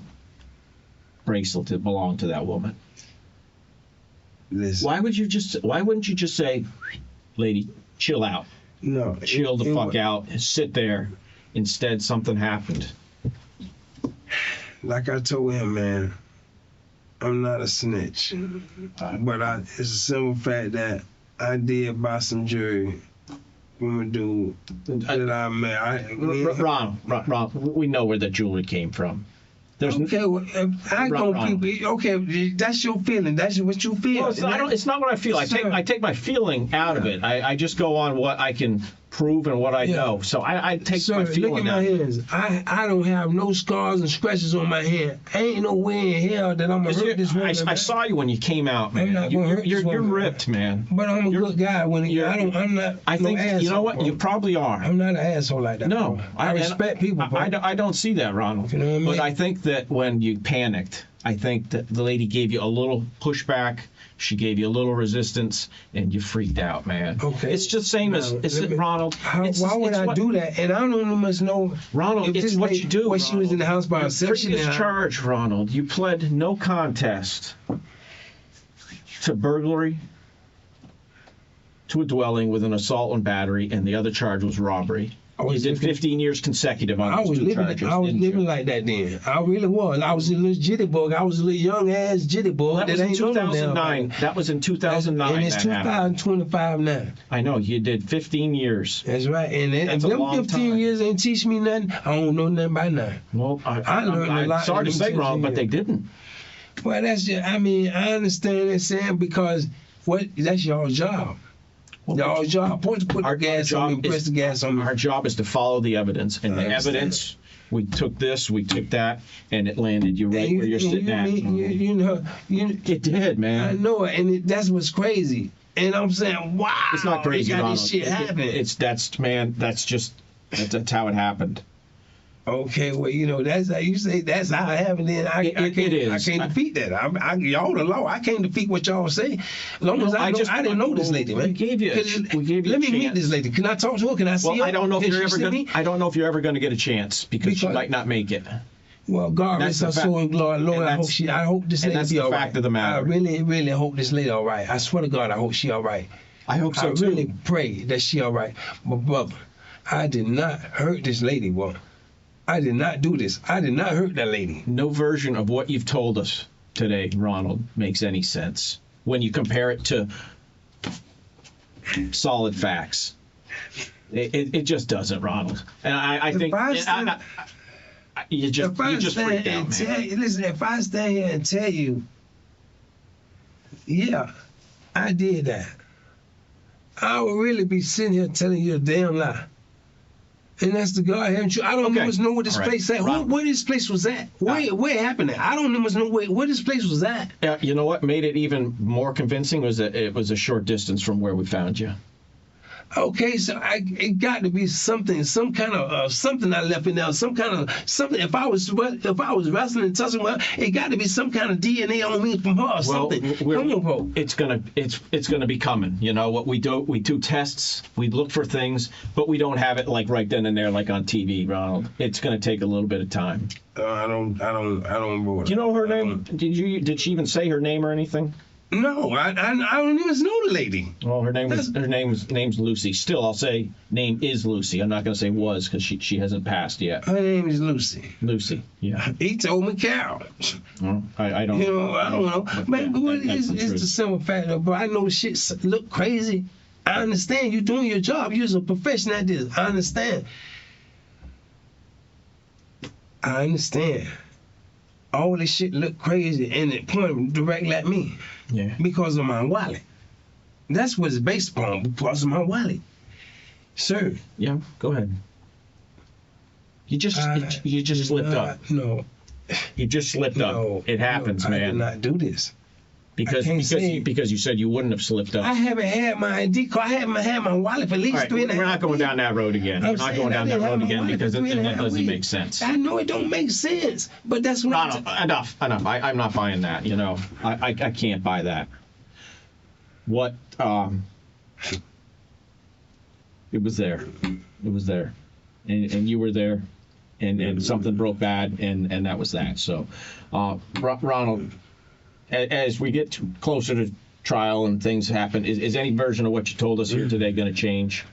bracelet that belonged to that woman. Listen. Why wouldn't you just say, "Lady, chill out. No. Chill the fuck out and sit there." Instead, something happened. Like I told him, man, I'm not a snitch. But it's a simple fact that I did buy some jewelry from a dude that I met. Ron, we know where the jewelry came from. Okay, well, okay, that's your feeling. That's what you feel. Well, it's not what I feel. I take my feeling out of it. I just go on what I can prove and what I know. So I take my feeling look at out. my hands. I don't have no scars and scratches on my hand. Ain't no way in hell that I'm gonna hurt this woman. I saw you when you came out, man. I'm not gonna hurt this You're woman. ripped, man. But I'm a good guy. I'm not. I think no you know what? asshole, You probably are. I'm not an asshole like that. No, bro. I respect people. Bro. I don't see that, Ronald. You know what I mean? But I think that when you panicked, I think that the lady gave you a little pushback. She gave you a little resistance, and you freaked out, man. Okay. It's just same as Ronald. Why would I do that? And I don't much know. Ronald, if it's this what lady, you do. When she was in the house by herself, Previous charge, Ronald. You pled no contest to burglary, to a dwelling with an assault and battery, and the other charge was robbery. You did 15 years consecutive on those two charges. I was living like that then. I really was. I was a little jittybug. I was a little young ass jittybug. That was in 2009. That was in 2009. And it's 2025 now. I know. You did 15 years. That's right. And That's a them long 15 time. years ain't teach me nothing. I don't know nothing by now. Well, I learned a lot. Sorry to in say, them Ron, but 15 they years. didn't. Well, that's just, I understand that, Sam, because that's y'all's job. Y'all's job. Supposed to put the gas on me, press the gas on me. Our job is to follow the evidence, and the evidence. We took this, we took that, and it landed you right where you're sitting at. It did, I man. know it, and that's what's crazy. And I'm saying, wow, It's not crazy, they got Ronald. this shit happening. That's how it happened. Okay, well, that's how you say. That's how it happened. Then I can't defeat that. Y'all the law. I can't defeat what y'all say. As long as I didn't know this lady, man. We gave you a Let me meet chance. this lady. Can I talk to her? Can I see her? Well, I don't know if Can you're she ever see going. me? I don't know if you're ever going to get a chance because you might not make it. Well, God That's rest the her soul, fact- Lord. and I hope this and lady that's be the all fact right. of the matter. I really, really hope this lady all right. I swear to God, I hope she all right. I hope so I too. really pray that she all right. But brother, I did not hurt this lady, boy. I did not do this. I did not hurt that lady. No version of what you've told us today, Ronald, makes any sense when you compare it to solid facts. It just doesn't, Ronald. And I think you just freaked out, man. Listen, if I stand here and tell you, yeah, I did that, I would really be sitting here telling you a damn lie. And that's the God having you. I don't even know where this place at. Where this place was at? Where it happened at? I don't even know where this place was at. You know what made it even more convincing was that it was a short distance from where we found you. Okay, so it got to be something, some kind of something I left in there, some kind of something. If I was wrestling and touching, well, it got to be some kind of DNA on me from her or something. Come on, bro. It's gonna be coming. You know what we do tests, we look for things, but we don't have it like right then and there like on TV, Ronald. It's gonna take a little bit of time. I don't know. Do you know her name? Did she even say her name or anything? No, I don't even know the lady. Well, name's Lucy. Still, I'll say name is Lucy. I'm not going to say was because she hasn't passed yet. Her name is Lucy. Lucy, yeah. He told me Carol. Well, I don't. You know, I don't know. But it's the simple fact, though, bro. I know shit look crazy. I understand you doing your job. You're a professional at this. I understand. All this shit look crazy and it pointed directly at me. Yeah. Because of my wallet. That's what it's based upon, because of my wallet. Sir. Yeah, go ahead. You just slipped up. No. You just slipped up. It happens, man. I did not do this. Because you said you wouldn't have slipped up. I haven't had my ID card. I haven't had my wallet for at least All right, 3 and a half we're not going down that road again. We're not going down that road again because that doesn't make sense. I know it don't make sense, but that's what enough. I'm not buying that. You know, I can't buy that. What? It was there. It was there, and you were there, and something broke bad, and that was that. So, Ronald, as we get closer to trial and things happen, is any version of what you told us here today going to change?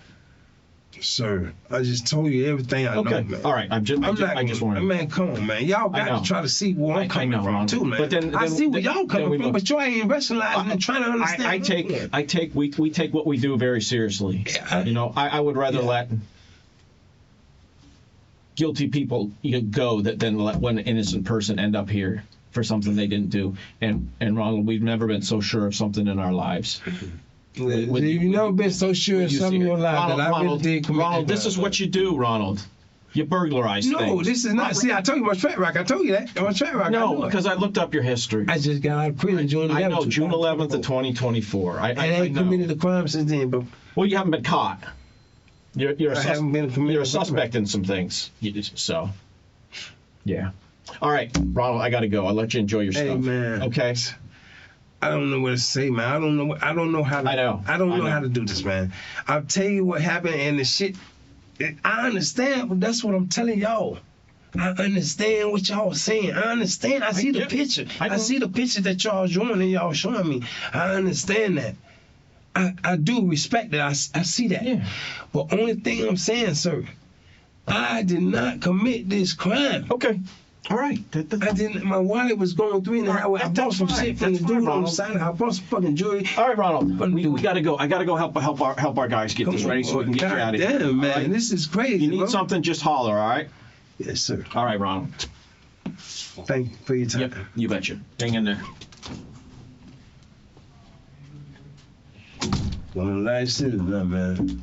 Sir, I just told you everything I know, man. All right. I just want to. Man, come on, man. Y'all got to try to see where I'm coming from, too, man. But then I see where y'all coming from, but you ain't rationalizing and trying to understand. We take what we do very seriously. Yeah, I would rather let guilty people go than let one innocent person end up here for something they didn't do. And Ronald, we've never been so sure of something in our lives. You've never been so sure of something in your life that I really did commit. Ronald, this is what you do, Ronald. You burglarize things. No, this is not. See, I told you my track record. I told you that. My track record. No, because I looked up your history. I just got out of prison June 11th. I know, June 11th of 2024. I ain't committed a crime since then, but. Well, you haven't been caught. You're a suspect in some things. So, yeah. All right, Ronald, I got to go. I'll let you enjoy your stuff. Hey, man. Okay. I don't know what to say, man. I don't know how to. I don't know how to do this, man. I'll tell you what happened and the shit. I understand, but that's what I'm telling y'all. I understand what y'all saying. I understand. I see the picture. I see the picture that y'all drawing and y'all showing me. I understand that. I do respect that. I see that. Yeah. But only thing I'm saying, sir, I did not commit this crime. Okay. All right. I didn't. My wallet was going 3 and a half. I bought some shit from the dude on the side. I bought some fucking jewelry. All right, Ronald. We gotta go. I gotta go help our guys get this ready so we can get you out of here. Damn, man, right? This is crazy. You need something? Just holler. All right. Yes, sir. All right, Ronald. Thank you for your time. Yep. You betcha. Hang in there. Don't lie, shit, man.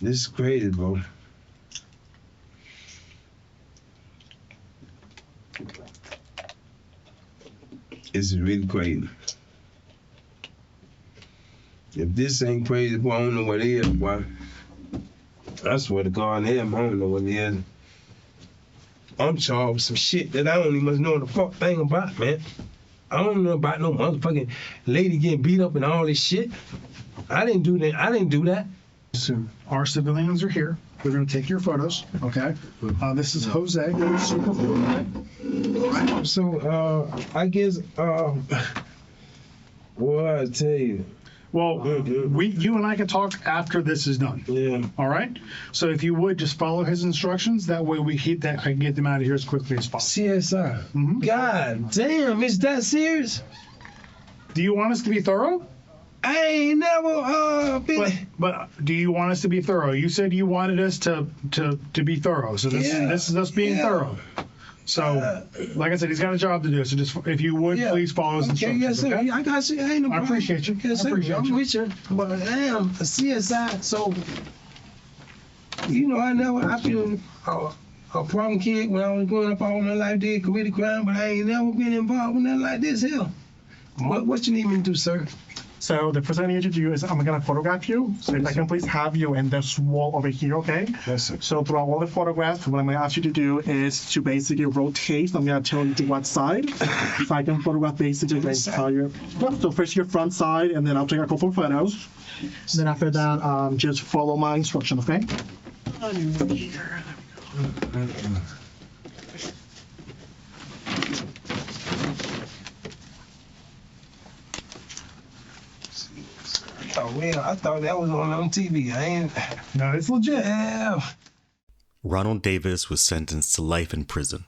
This is crazy, bro. This is really crazy. If this ain't crazy, boy, I don't know what it is, boy. I swear to God, I don't know what it is. I'm charged with some shit that I don't even know the fuck thing about, man. I don't know about no motherfucking lady getting beat up and all this shit. I didn't do that. Our civilians are here. We're going to take your photos, okay? This is Jose. Super cool. So, I guess, what I tell you. Well, you and I can talk after this is done. Yeah. All right? So if you would, just follow his instructions. That way I can get them out of here as quickly as possible. CSI. God damn, is that serious? Do you want us to be thorough? I ain't never been. But do you want us to be thorough? You said you wanted us to be thorough. So this is us being thorough. So, like I said, he's got a job to do. So just if you would, please follow his instructions. Yes, sir. Okay? I got you. I ain't no problem. I appreciate you. Yes, sir. I'm with you. But I am a CSI, so I've been a problem kid when I was growing up all my life, did committed crime, but I ain't never been involved with nothing like this here. What you need me to do, sir? So the first thing I need you to do is I'm gonna photograph you. So if I can please have you in this wall over here, okay? Yes, sir. So throughout all the photographs, what I'm gonna ask you to do is to basically rotate. So I'm gonna tell you to what side. So I can photograph basically the entire. So first your front side, and then I'll take a couple of photos. And then after that, just follow my instruction, okay? Oh, well, I thought that was on TV. I ain't. No, it's legit. Yeah. Ronald Davis was sentenced to life in prison.